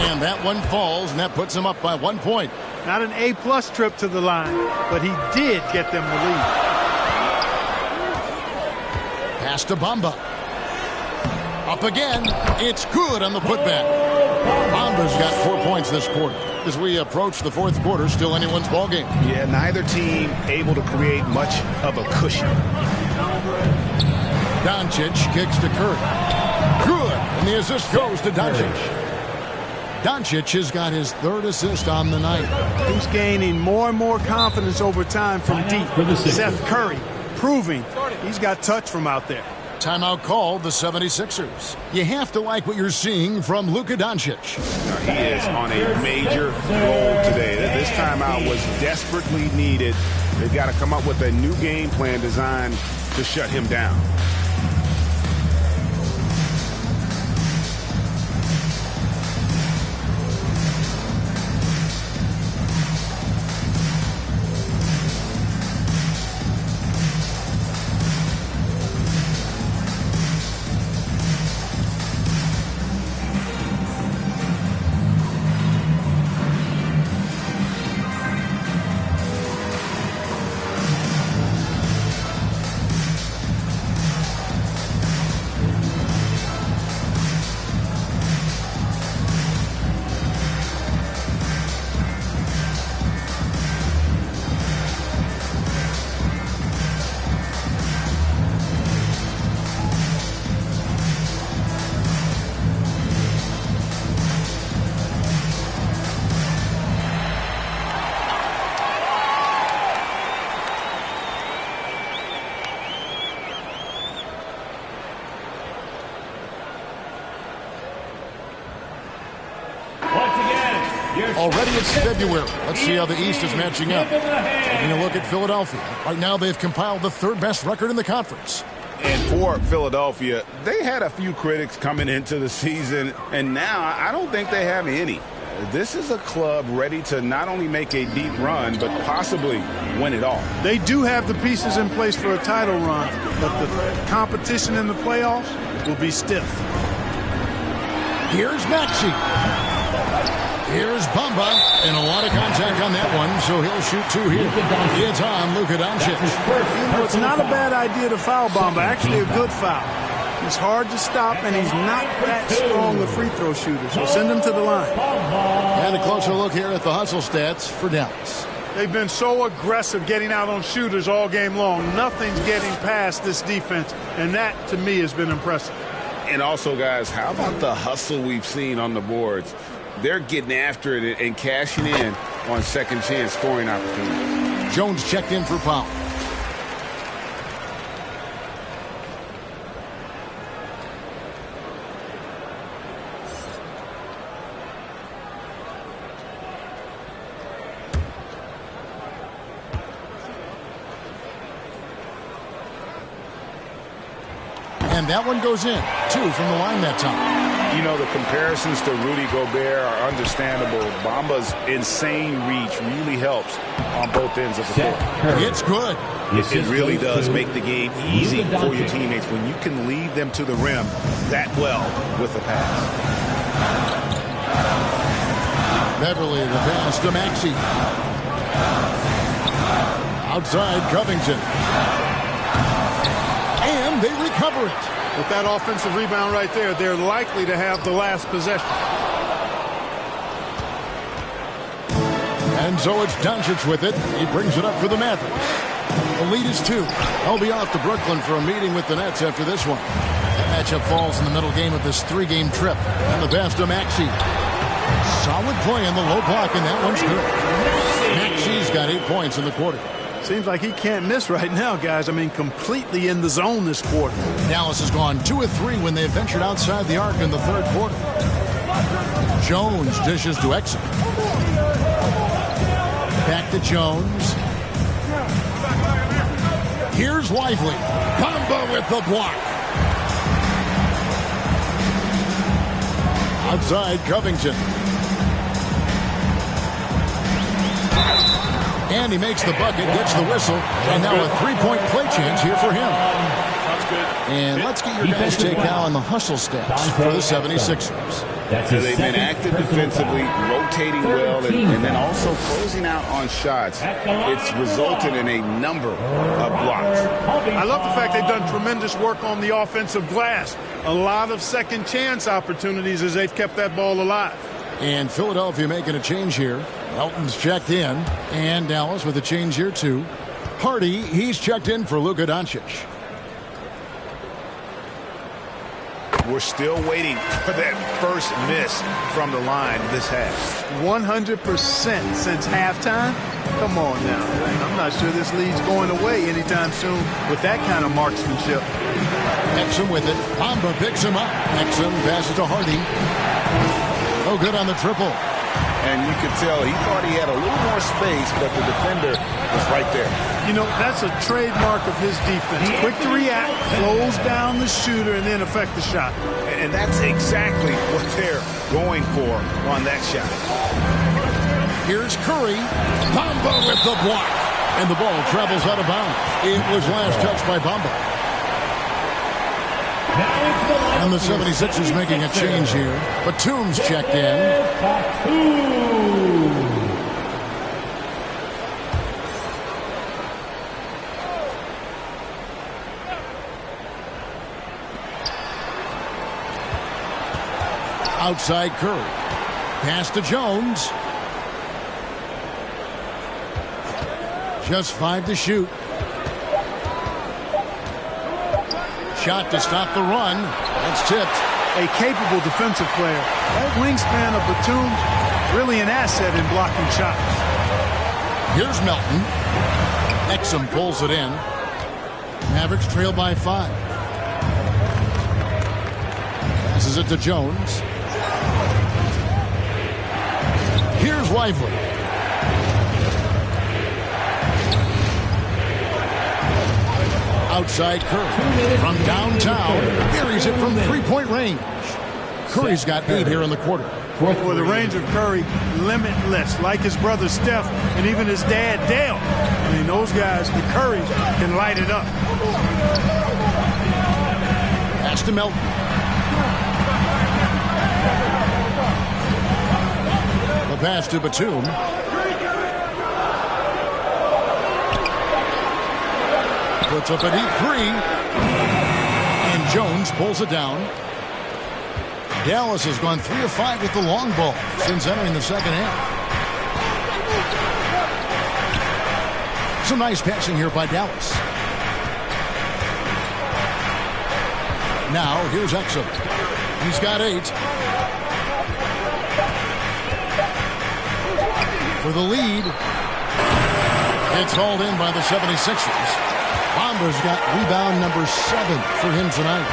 And that one falls, and that puts him up by 1 point. Not an A-plus trip to the line, but he did get them the lead. Pass to Bamba. Up again. It's good on the putback. Bamba's got 4 points this quarter. As we approach the fourth quarter, still anyone's ballgame. Yeah, neither team able to create much of a cushion. Doncic kicks to Curry. Good. And the assist goes to Doncic. Doncic has got his 3rd assist on the night. He's gaining more and more confidence over time from deep. Seth Curry proving he's got touch from out there. Timeout called the 76ers. You have to like what you're seeing from Luka Doncic. He is on a major roll today. This timeout was desperately needed. They've got to come up with a new game plan designed to shut him down. Already it's February. Let's see how the East is matching up. Taking a look at Philadelphia. Right now they've compiled the 3rd best record in the conference. And for Philadelphia, they had a few critics coming into the season, and now I don't think they have any. This is a club ready to not only make a deep run, but possibly win it all. They do have the pieces in place for a title run, but the competition in the playoffs will be stiff. Here's Maxey. Here's Bamba, and a lot of contact on that one, so he'll shoot 2 here. It's on Luka Doncic. It's not a bad idea to foul Bamba, actually a good foul. He's hard to stop, and he's not that strong a free throw shooter, so send him to the line. And a closer look here at the hustle stats for Dallas. They've been so aggressive getting out on shooters all game long. Nothing's getting past this defense, and that, to me, has been impressive. And also, guys, how about the hustle we've seen on the boards? They're getting after it and cashing in on second chance scoring opportunities. Jones checked in for Powell. And that one goes in. 2 from the line that time. You know, the comparisons to Rudy Gobert are understandable. Bamba's insane reach really helps on both ends of the court. It's good. It really does make the game easy for your teammates when you can lead them to the rim that well with the pass. Beverly, the pass to Maxey. Outside Covington. And they recover it. With that offensive rebound right there, they're likely to have the last possession. And so it's Doncic with it. He brings it up for the Mavericks. The lead is 2. He'll be off to Brooklyn for a meeting with the Nets after this one. That matchup falls in the middle game of this 3-game trip. And the pass to Maxey. Solid play in the low block, and that one's good. Maxey's got 8 points in the quarter. Seems like he can't miss right now, guys. I mean, completely in the zone this quarter. Dallas has gone 2 of 3 when they've ventured outside the arc in the third quarter. Jones dishes to Exum. Back to Jones. Here's Lively. Bamba with the block. Outside Covington. And he makes the bucket, gets the whistle, and now a 3-point play chance here for him. And let's get your guys' take now on the hustle stats for the 76ers. So they've been active defensively, rotating well, and then also closing out on shots. It's resulted in a number of blocks. I love the fact they've done tremendous work on the offensive glass. A lot of second chance opportunities as they've kept that ball alive. And Philadelphia making a change here. Elton's checked in, and Dallas with a change here too. Hardy, he's checked in for Luka Doncic. We're still waiting for that first miss from the line this half. 100% since halftime? Come on now. I'm not sure this lead's going away anytime soon with that kind of marksmanship. Exum with it. Bamba picks him up. Exum passes to Hardy. Oh, good on the triple. And you could tell he thought he had a little more space, but the defender was right there. You know, that's a trademark of his defense. Quick to react, close down the shooter, and then affect the shot. And that's exactly what they're going for on that shot. Here's Curry. Bamba with the block. And the ball travels out of bounds. It was last touched by Bamba. And the 76ers making a change here. Batum's checked in. Outside Curry. Pass to Jones. Just 5 to shoot. Shot to stop the run. That's tipped. A capable defensive player. That wingspan of Batum, really an asset in blocking shots. Here's Melton. Exum pulls it in. Mavericks trail by 5. Passes it to Jones. Here's Lively. Outside Curry. From downtown. Buries it from 3-point range. Curry's got 8 here in the quarter. For the range of Curry, limitless. Like his brother Steph and even his dad Dale. I mean, those guys, the Currys, can light it up. Pass to Melton. The pass to Batum. Puts up a deep 3. And Jones pulls it down. Dallas has gone 3 of 5 with the long ball since entering the second half. Some nice passing here by Dallas. Now here's Exum. He's got 8. For the lead. It's hauled in by the 76ers. Bamba's got rebound number 7 for him tonight.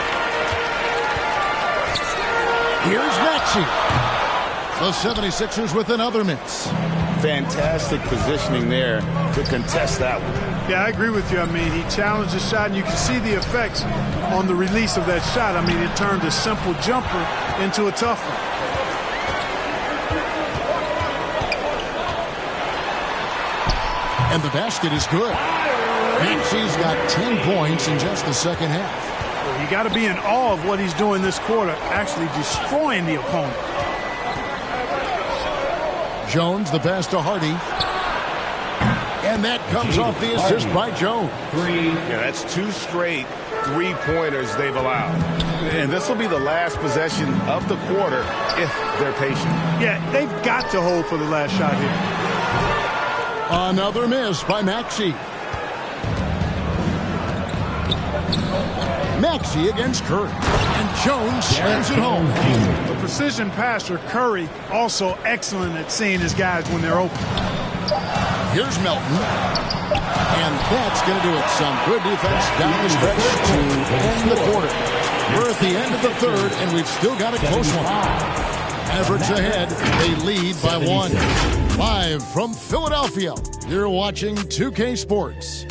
Here's Maxey. The 76ers with another miss. Fantastic positioning there to contest that one. Yeah, I agree with you. I mean, he challenged the shot, and you can see the effects on the release of that shot. I mean, it turned a simple jumper into a tough one. And the basket is good. Maxey's got 10 points in just the second half. Well, you got to be in awe of what he's doing this quarter, actually destroying the opponent. Jones, the pass to Hardy. And that comes off the assist by Jones. Yeah, that's 2 straight 3-pointers they've allowed. And this will be the last possession of the quarter if they're patient. Yeah, they've got to hold for the last shot here. Another miss by Maxey. Maxey against Curry. And Jones slams it home. The precision passer, Curry, also excellent at seeing his guys when they're open. Here's Melton. And that's going to do it. Some good defense down the stretch to end the quarter. We're at the end of the third, and we've still got a close one. Mavericks ahead. They lead by 1. Live from Philadelphia, you're watching 2K Sports.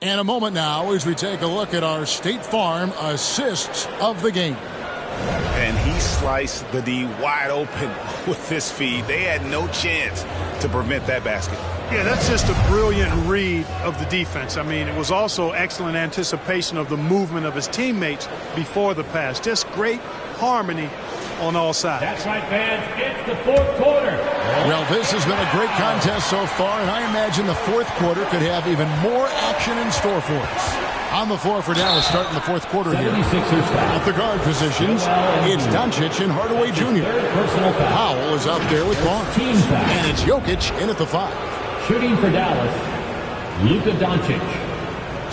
And a moment now as we take a look at our State Farm assists of the game. And he sliced the D wide open with this feed. They had no chance to prevent that basket. Yeah, that's just a brilliant read of the defense. I mean, it was also excellent anticipation of the movement of his teammates before the pass. Just great harmony on all sides. That's right, fans. It's the fourth quarter. Well, this has been a great contest so far, and I imagine the fourth quarter could have even more action in store for us. On the floor for Dallas starting the fourth quarter here. At the guard positions, it's Doncic and Hardaway Jr. Powell is out there with Barnes. And it's Jokic in at the 5. Shooting for Dallas, Luka Doncic.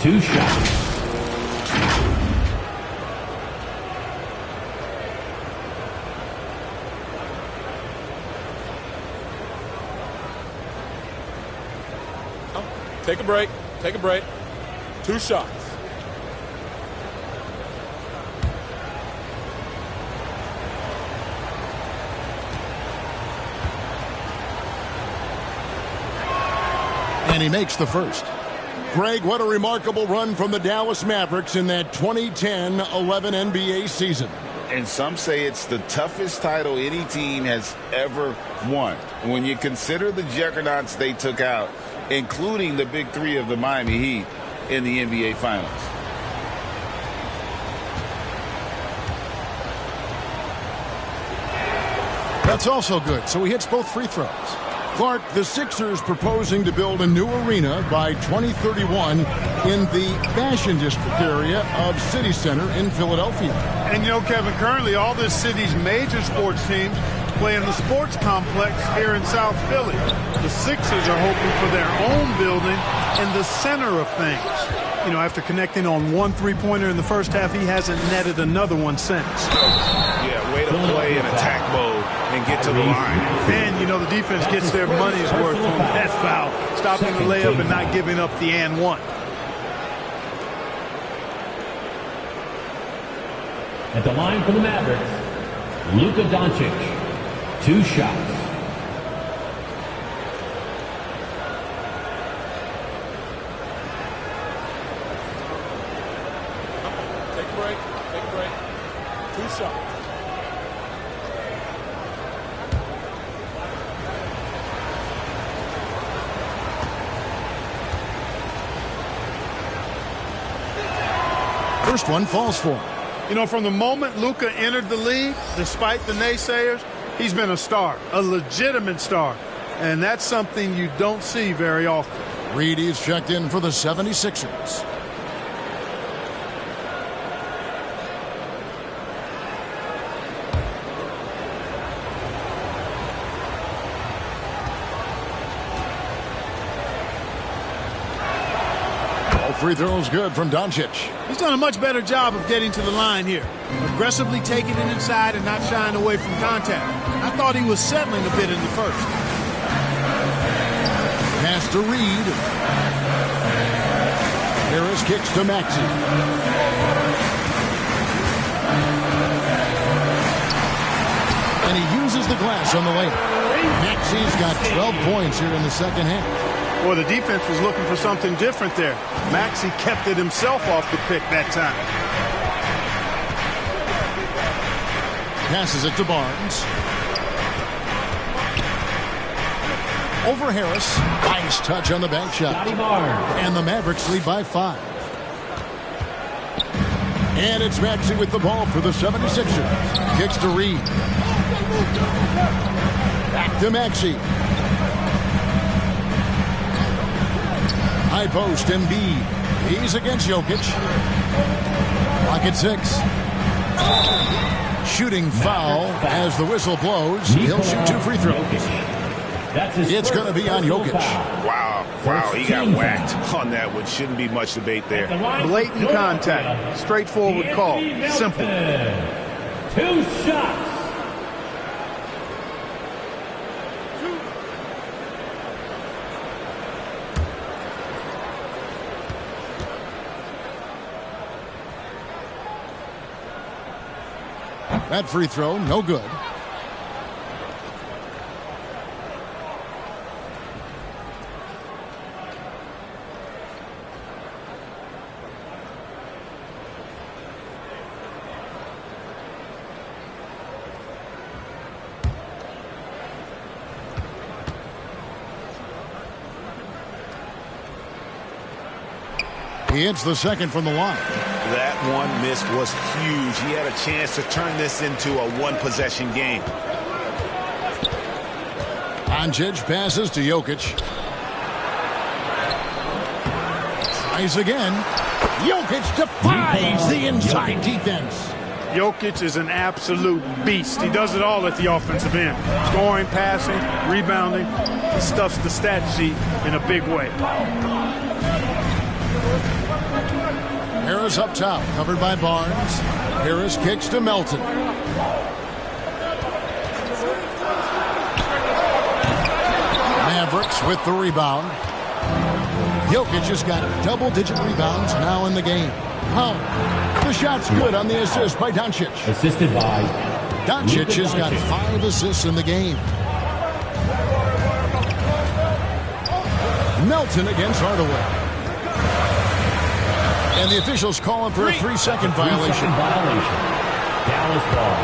2 shots. Take a break. Take a break. 2 shots. And he makes the first. Greg, what a remarkable run from the Dallas Mavericks in that 2010-11 NBA season. And some say it's the toughest title any team has ever won. When you consider the juggernauts they took out, including the big 3 of the Miami Heat in the NBA Finals. That's also good. So he hits both free throws. Clark, the Sixers proposing to build a new arena by 2031 in the Fashion District area of City Center in Philadelphia. And you know, Kevin, currently all this city's major sports teams play in the sports complex here in South Philly. The Sixers are hoping for their own building in the center of things. You know, after connecting on 1 3-pointer in the first half, he hasn't netted another one since. Yeah, way to play in attack mode and get to the line. And, you know, the defense gets their money's worth on that foul, stopping the layup and not giving up the and one. At the line for the Mavericks, Luka Doncic. 2 shots. break. Take a break. 2 shots. First one falls for him. You know, from the moment Luka entered the league, despite the naysayers, he's been a star, a legitimate star. And that's something you don't see very often. Reed is checked in for the 76ers. Free throws good from Doncic. He's done a much better job of getting to the line here. Aggressively taking it inside and not shying away from contact. I thought he was settling a bit in the first. Pass to Reed. Harris kicks to Maxey. And he uses the glass on the layup. Maxey's got 12 points here in the second half. Well, the defense was looking for something different there. Maxey kept it himself off the pick that time. Passes it to Barnes. Over Harris. Nice touch on the bank shot. And the Mavericks lead by 5. And it's Maxey with the ball for the 76ers. Kicks to Reed. Back to Maxey. High post, Embiid. He's against Jokic. Clock at 6. Shooting foul as the whistle blows. He'll shoot 2 free throws. It's going to be on Jokic. Wow, he got whacked on that one. Shouldn't be much debate there. Blatant contact. Straightforward call. Simple. 2 shots. That free throw, no good. He hits the second from the line. That one miss was huge. He had a chance to turn this into a one-possession game. Doncic passes to Jokic. Tries again. Jokic defies the inside defense. Jokic is an absolute beast. He does it all at the offensive end. Scoring, passing, rebounding. He stuffs the stat sheet in a big way. Harris up top, covered by Barnes. Harris kicks to Melton. Mavericks with the rebound. Jokic has got double-digit rebounds now in the game. The shot's good on the assist by Doncic. Assisted by Doncic has got 5 assists in the game. Melton against Hardaway. And the officials calling for a 3-second violation. Dallas ball.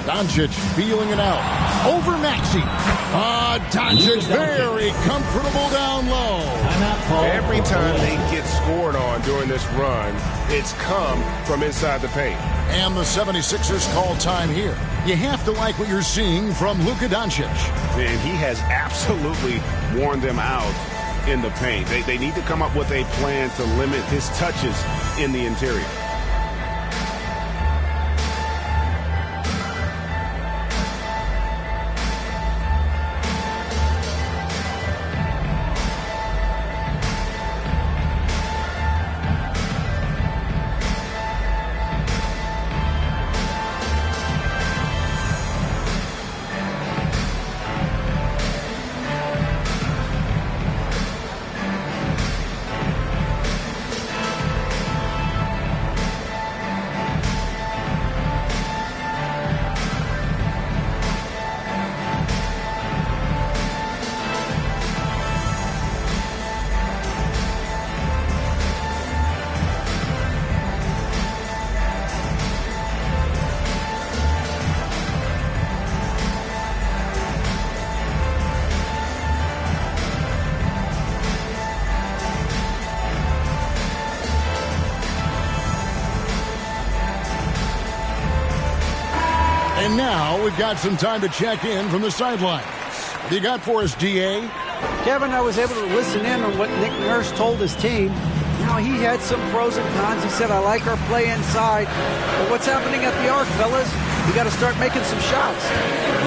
Doncic feeling it out. Over Maxey. Doncic very comfortable down low. Every time they get scored on during this run, it's come from inside the paint. And the 76ers call time here. You have to like what you're seeing from Luka Doncic. And he has absolutely worn them out in the paint. They need to come up with a plan to limit his touches in the interior. And now we've got some time to check in from the sidelines. What do you got for us, D.A.? Kevin, I was able to listen in on what Nick Nurse told his team. You know, he had some pros and cons. He said, I like our play inside. But what's happening at the arc, fellas? We got to start making some shots.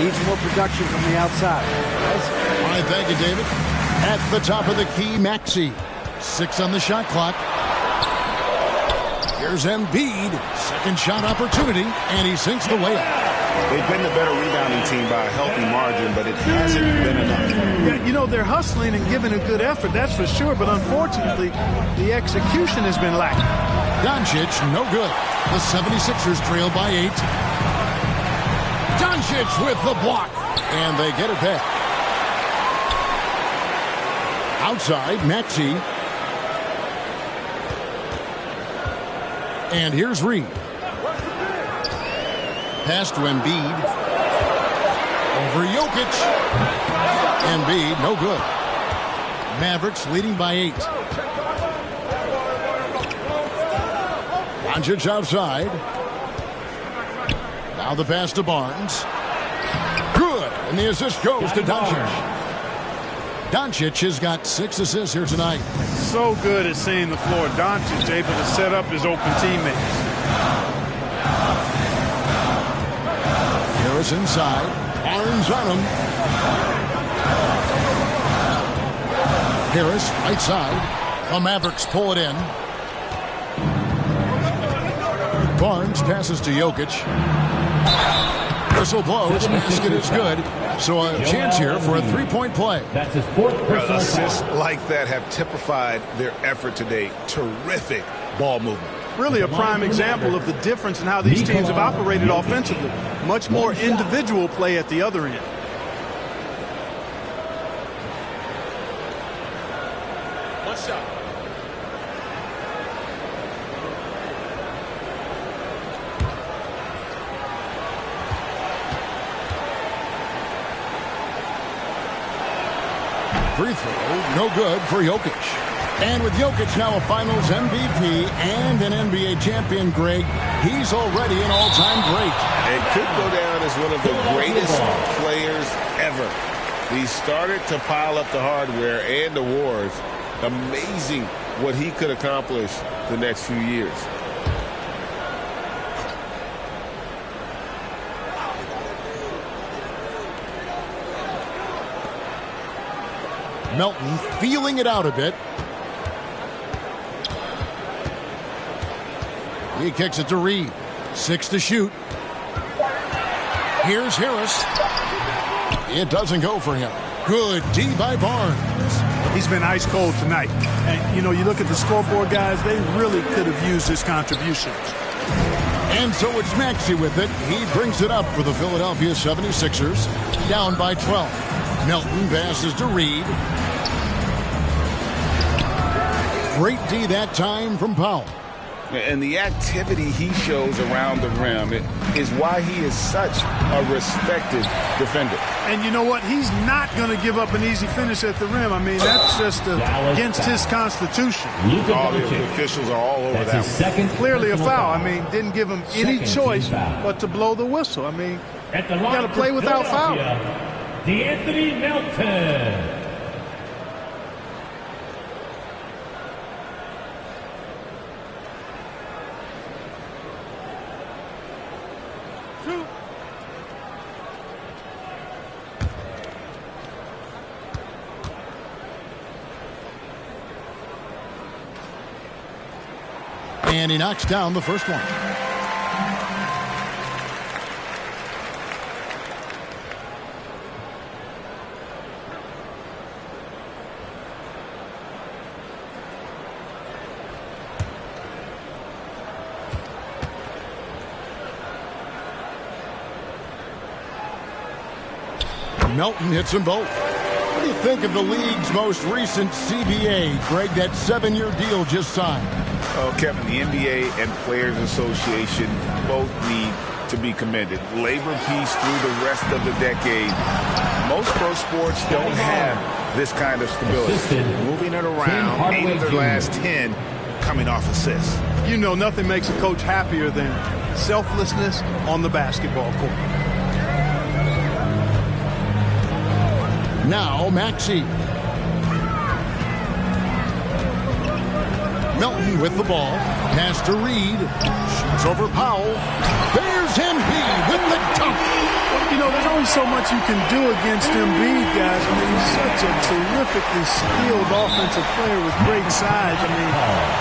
Needs more production from the outside. All right, thank you, David. At the top of the key, Maxey. 6 on the shot clock. Here's Embiid. Second shot opportunity, and he sinks the layup. They've been the better rebounding team by a healthy margin, but it hasn't been enough. Yeah, you know, they're hustling and giving a good effort, that's for sure, but unfortunately, the execution has been lacking. Doncic, no good. The 76ers trail by 8. Doncic with the block, and they get it back. Outside, Maxey. And here's Reed. Pass to Embiid. Over Jokic. Embiid, no good. Mavericks leading by 8. Doncic outside. Now the pass to Barnes. Good. And the assist goes to Doncic. Doncic has got 6 assists here tonight. So good at seeing the floor. Doncic able to set up his open teammates. Harris inside. Barnes on him. Harris right side. The Mavericks pull it in. Barnes passes to Jokic. Whistle blows. Basket is good. So a chance here for a three-point play. That's his 4th personal Assists like that have typified their effort today. Terrific ball movement. Really a prime example of the difference in how these teams have operated offensively. Much more individual play at the other end. One shot. Free throw, no good for Jokic. And with Jokic now a Finals MVP and an NBA champion, Greg, he's already an all-time great. And could go down as one of the greatest players ever. He started to pile up the hardware and the awards. Amazing what he could accomplish the next few years. Melton feeling it out a bit. He kicks it to Reed. 6 to shoot. Here's Harris. It doesn't go for him. Good D by Barnes. He's been ice cold tonight. And, you know, you look at the scoreboard, guys, they really could have used his contributions. And so it's Maxey with it. He brings it up for the Philadelphia 76ers. Down by 12. Melton passes to Reed. Great D that time from Powell. And the activity he shows around the rim is why he is such a respected defender. And you know what? He's not going to give up an easy finish at the rim. I mean, that's just against his constitution. All the officials are all over that one. Clearly a foul. I mean, didn't give him any choice but to blow the whistle. I mean, you got to play without foul. De'Anthony Melton. And he knocks down the first one. Melton hits them both. What do you think of the league's most recent CBA, Greg, that 7-year deal just signed? Oh, Kevin, the NBA and Players Association both need to be commended. Labor peace through the rest of the decade. Most pro sports don't have this kind of stability. Moving it around, 8 of their last 10 coming off assists. You know, nothing makes a coach happier than selflessness on the basketball court. Now Maxey. Melton with the ball. Pass to Reed. Shoots over Powell. There's Embiid with the dunk. You know, there's only so much you can do against Embiid, guys. I mean, he's such a terrifically skilled offensive player with great size. I mean,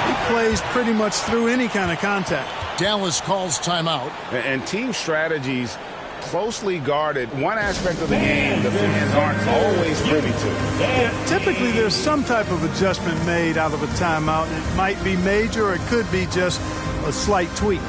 he plays pretty much through any kind of contact. Dallas calls timeout. And team strategies closely guarded. One aspect of the game the fans aren't always privy to. Yeah, typically, there's some type of adjustment made out of a timeout. It might be major, or it could be just a slight tweak.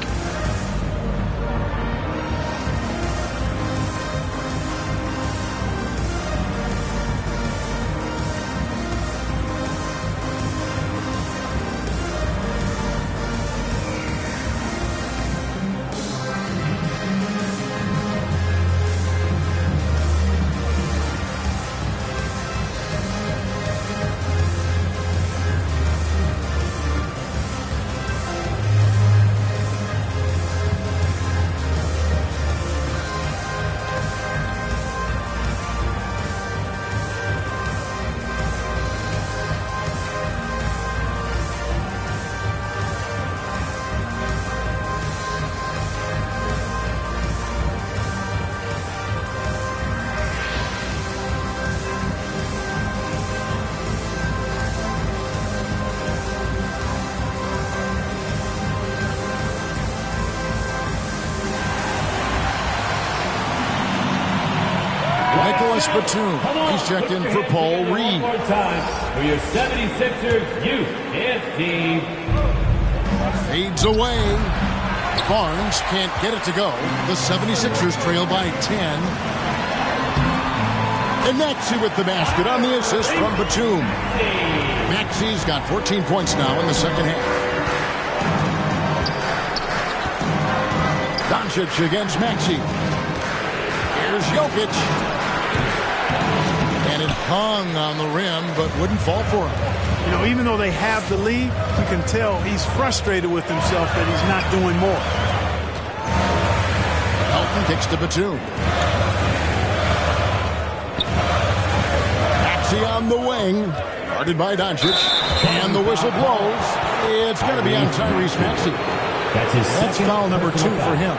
Nicholas Batum. He's checked in for Paul Reed. One more time for your 76ers youth dance team. Fades away. Barnes can't get it to go. The 76ers trail by 10. And Maxey with the basket on the assist from Batum. Maxey's got 14 points now in the second half. Doncic against Maxey. Here's Jokic. And it hung on the rim, but wouldn't fall for him. You know, even though they have the lead, you can tell he's frustrated with himself that he's not doing more. Melton kicks to Batum. Maxey on the wing. Guarded by Doncic. And the whistle blows. It's going to be on Tyrese Maxey. That's foul number 2 for him.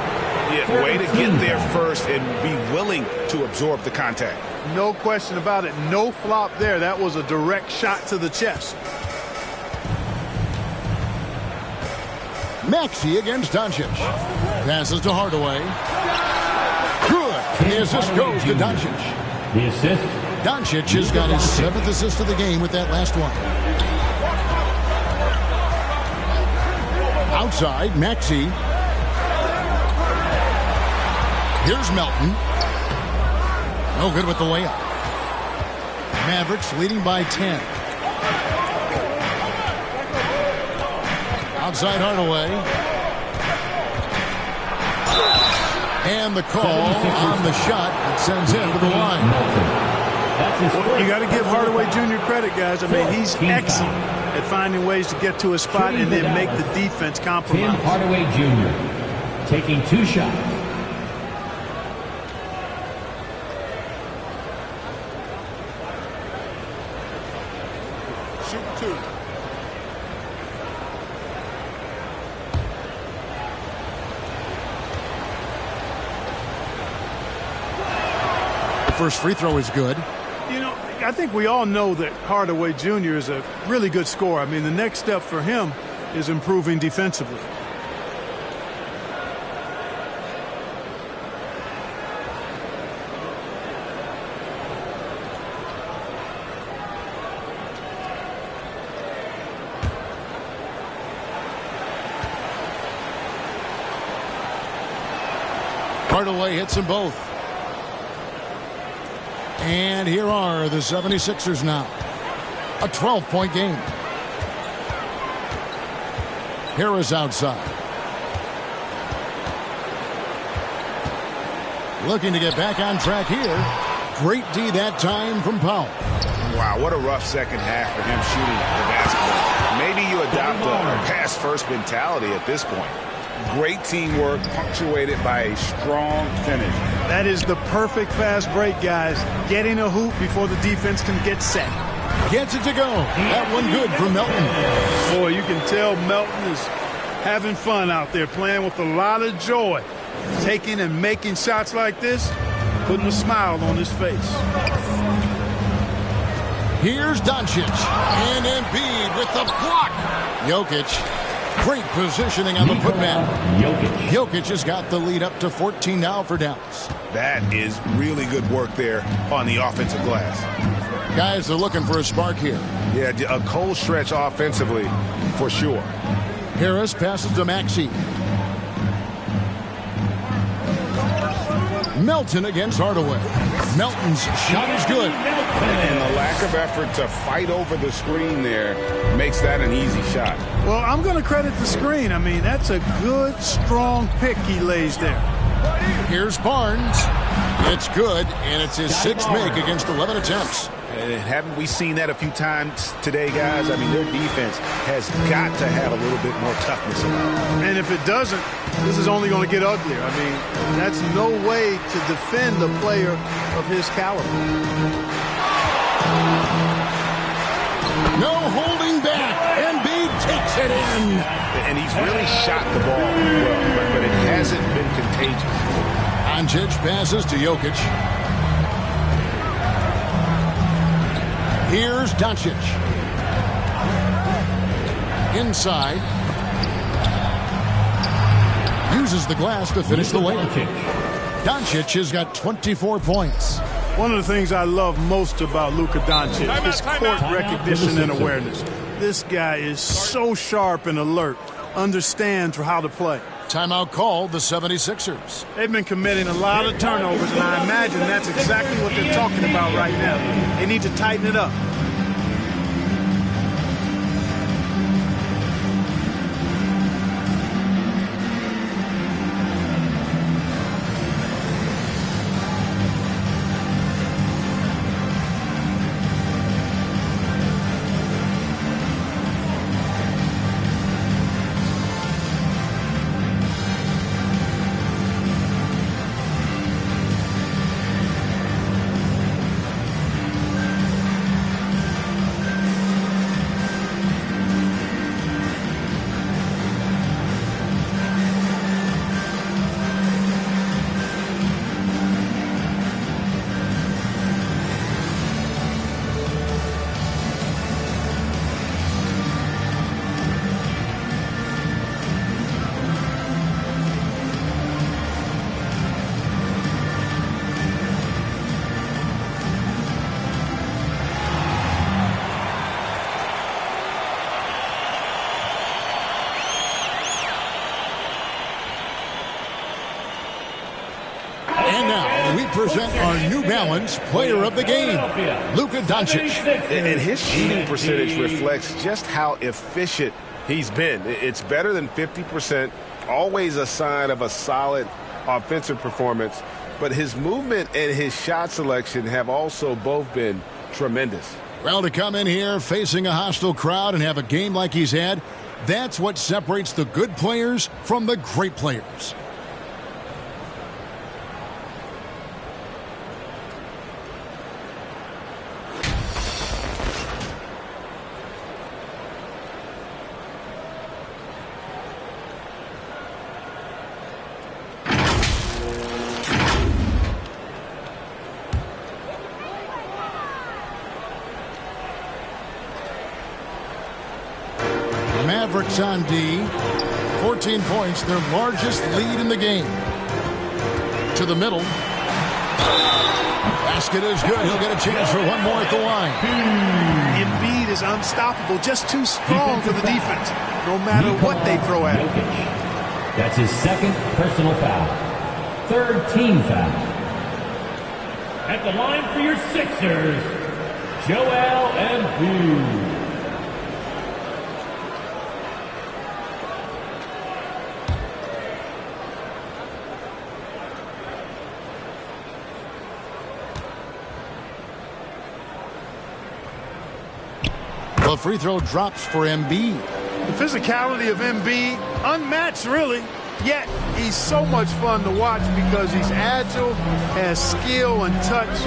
Yeah, way to get there first and be willing to absorb the contact. No question about it. No flop there. That was a direct shot to the chest. Maxey against Doncic. Passes to Hardaway. Good. The assist goes to Doncic. The assist. Doncic has got his 7th assist of the game with that last one. Outside, Maxey. Here's Melton. No good with the layup. Mavericks leading by 10. Outside Hardaway. And the call on the shot that sends him to the line. Well, you got to give Hardaway Jr. credit, guys. I mean, he's excellent at finding ways to get to a spot and then make the defense compromise. Tim Hardaway Jr. taking 2 shots. First free throw is good. You know, I think we all know that Hardaway Jr. is a really good scorer. I mean, the next step for him is improving defensively. Hardaway hits them both. And here are the 76ers now. A 12-point game. Harris outside. Looking to get back on track here. Great D that time from Powell. Wow, what a rough second half for him shooting the basketball. Maybe you adopt a pass-first mentality at this point. Great teamwork punctuated by a strong finish. That is the perfect fast break, guys. Getting a hoop before the defense can get set. Gets it to go. That one good for Melton. Boy, you can tell Melton is having fun out there, playing with a lot of joy. Taking and making shots like this, putting a smile on his face. Here's Doncic. And Embiid with the block. Jokic. Great positioning on the putback. Jokic has got the lead up to 14 now for Dallas. That is really good work there on the offensive glass. Guys are looking for a spark here. Yeah, a cold stretch offensively for sure. Harris passes to Maxey. Melton against Hardaway. Melton's shot is good. And the lack of effort to fight over the screen there makes that an easy shot. Well, I'm going to credit the screen. I mean, that's a good, strong pick he lays there. Here's Barnes. It's good, and it's his sixth make against 11 attempts. And haven't we seen that a few times today, guys? I mean, their defense has got to have a little bit more toughness about it. And if it doesn't, this is only going to get uglier. I mean, that's no way to defend a player of his caliber. No holding back. Embiid takes it in. And he's really shot the ball well, but it hasn't been contagious. Doncic passes to Jokic. Here's Doncic. Inside. Uses the glass to finish the layup. Doncic has got 24 points. One of the things I love most about Luka Doncic is court recognition and awareness. This guy is so sharp and alert, understands how to play. Timeout called the 76ers. They've been committing a lot of turnovers, and I imagine that's exactly what they're talking about right now. They need to tighten it up. And now we present our New Balance player of the game, Luka Doncic. And his shooting percentage reflects just how efficient he's been. It's better than 50%, always a sign of a solid offensive performance. But his movement and his shot selection have also both been tremendous. Well, to come in here facing a hostile crowd and have a game like he's had, that's what separates the good players from the great players. Mavericks on D. 14 points, their largest lead in the game. To the middle. Basket is good. He'll get a chance for one more at the line. Embiid is unstoppable, just too strong for the defense, no matter what they throw at him. That's his second personal foul. Third team foul. At the line for your Sixers, Joel Embiid. The free throw drops for Embiid. The physicality of Embiid, unmatched really. Yet, he's so much fun to watch because he's agile, has skill and touch.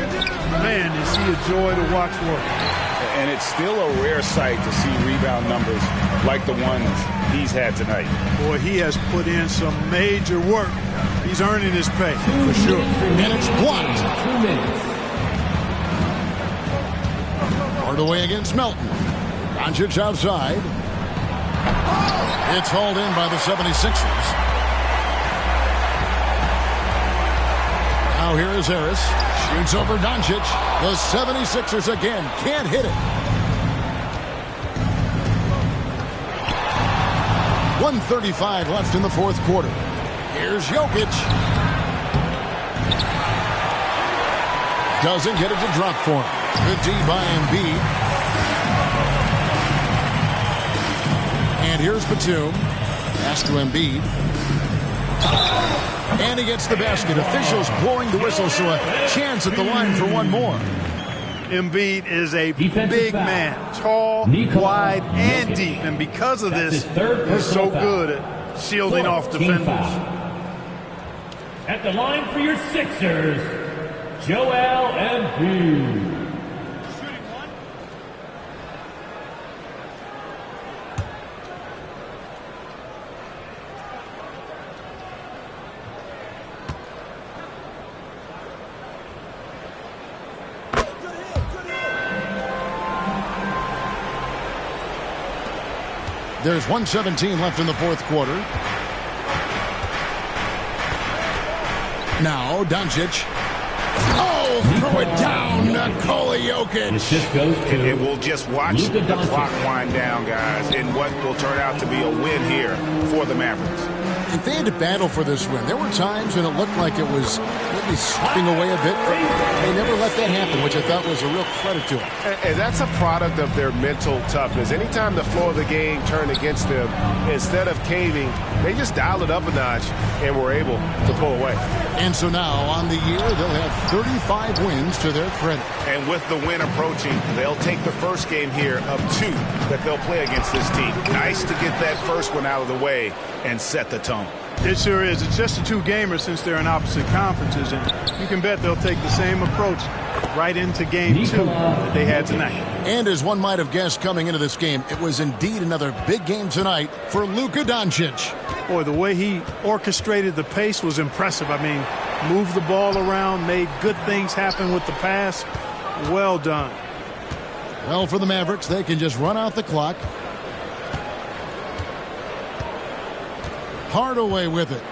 Man, is he a joy to watch work. And it's still a rare sight to see rebound numbers like the ones he's had tonight. Boy, he has put in some major work. He's earning his pay, for sure. And it's blocked. 2 minutes. Hardaway against Melton. Doncic outside. It's hauled in by the 76ers. Now here is Harris. Shoots over Doncic. The 76ers again can't hit it. 1:35 left in the fourth quarter. Here's Jokic. Doesn't get it to drop for him. Good D by Embiid. And here's Batum. Pass to Embiid. And he gets the basket. Officials blowing the whistle, so a chance at the line for one more. Embiid is a big man, tall, wide, and deep. And because of this, he's so good at shielding off defenders. At the line for your Sixers, Joel Embiid. There's 1:17 left in the fourth quarter. Now Doncic. Oh, throw it down, Nikola Jokic. And we'll just watch the clock wind down, guys, in what will turn out to be a win here for the Mavericks. If they had to battle for this win, there were times when it looked like it was maybe slipping away a bit, but they never let that happen, which I thought was a real credit to them. And that's a product of their mental toughness. Anytime the flow of the game turned against them, instead of caving, they just dialed it up a notch and were able to pull away. And so now, on the year, they'll have 35 wins to their credit. And with the win approaching, they'll take the first game here of 2 that they'll play against this team. Nice to get that first one out of the way and set the tone. It sure is. It's just a 2-gamer since they're in opposite conferences, and you can bet they'll take the same approach right into game 2 that they had tonight. And as one might have guessed coming into this game, it was indeed another big game tonight for Luka Doncic. Boy, the way he orchestrated the pace was impressive. I mean, moved the ball around, made good things happen with the pass. Well done. Well, for the Mavericks, they can just run out the clock. Hardaway with it.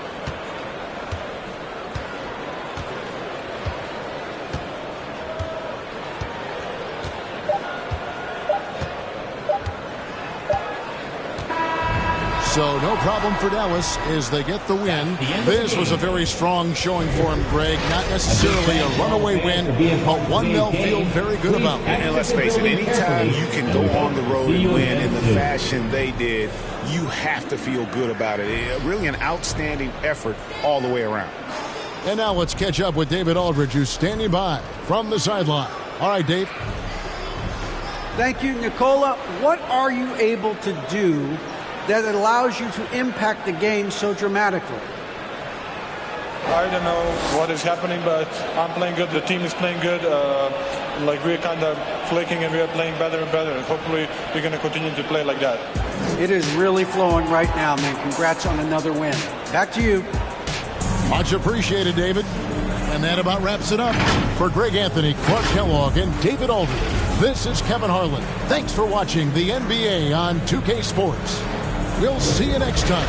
So no problem for Dallas as they get the win. This was a very strong showing for him, Greg. Not necessarily a runaway win, but one they'll feel very good about. And let's face it, anytime you can go on the road and win in the fashion they did, you have to feel good about it. Really an outstanding effort all the way around. And now let's catch up with David Aldridge, who's standing by from the sideline. All right, Dave. Thank you, Nikola. What are you able to do that allows you to impact the game so dramatically? I don't know what is happening, but I'm playing good. The team is playing good. We're kind of clicking and we're playing better and better. Hopefully we're going to continue to play like that. It is really flowing right now, man. Congrats on another win. Back to you. Much appreciated, David. And that about wraps it up. For Greg Anthony, Clark Kellogg, and David Aldridge, this is Kevin Harlan. Thanks for watching the NBA on 2K Sports. We'll see you next time.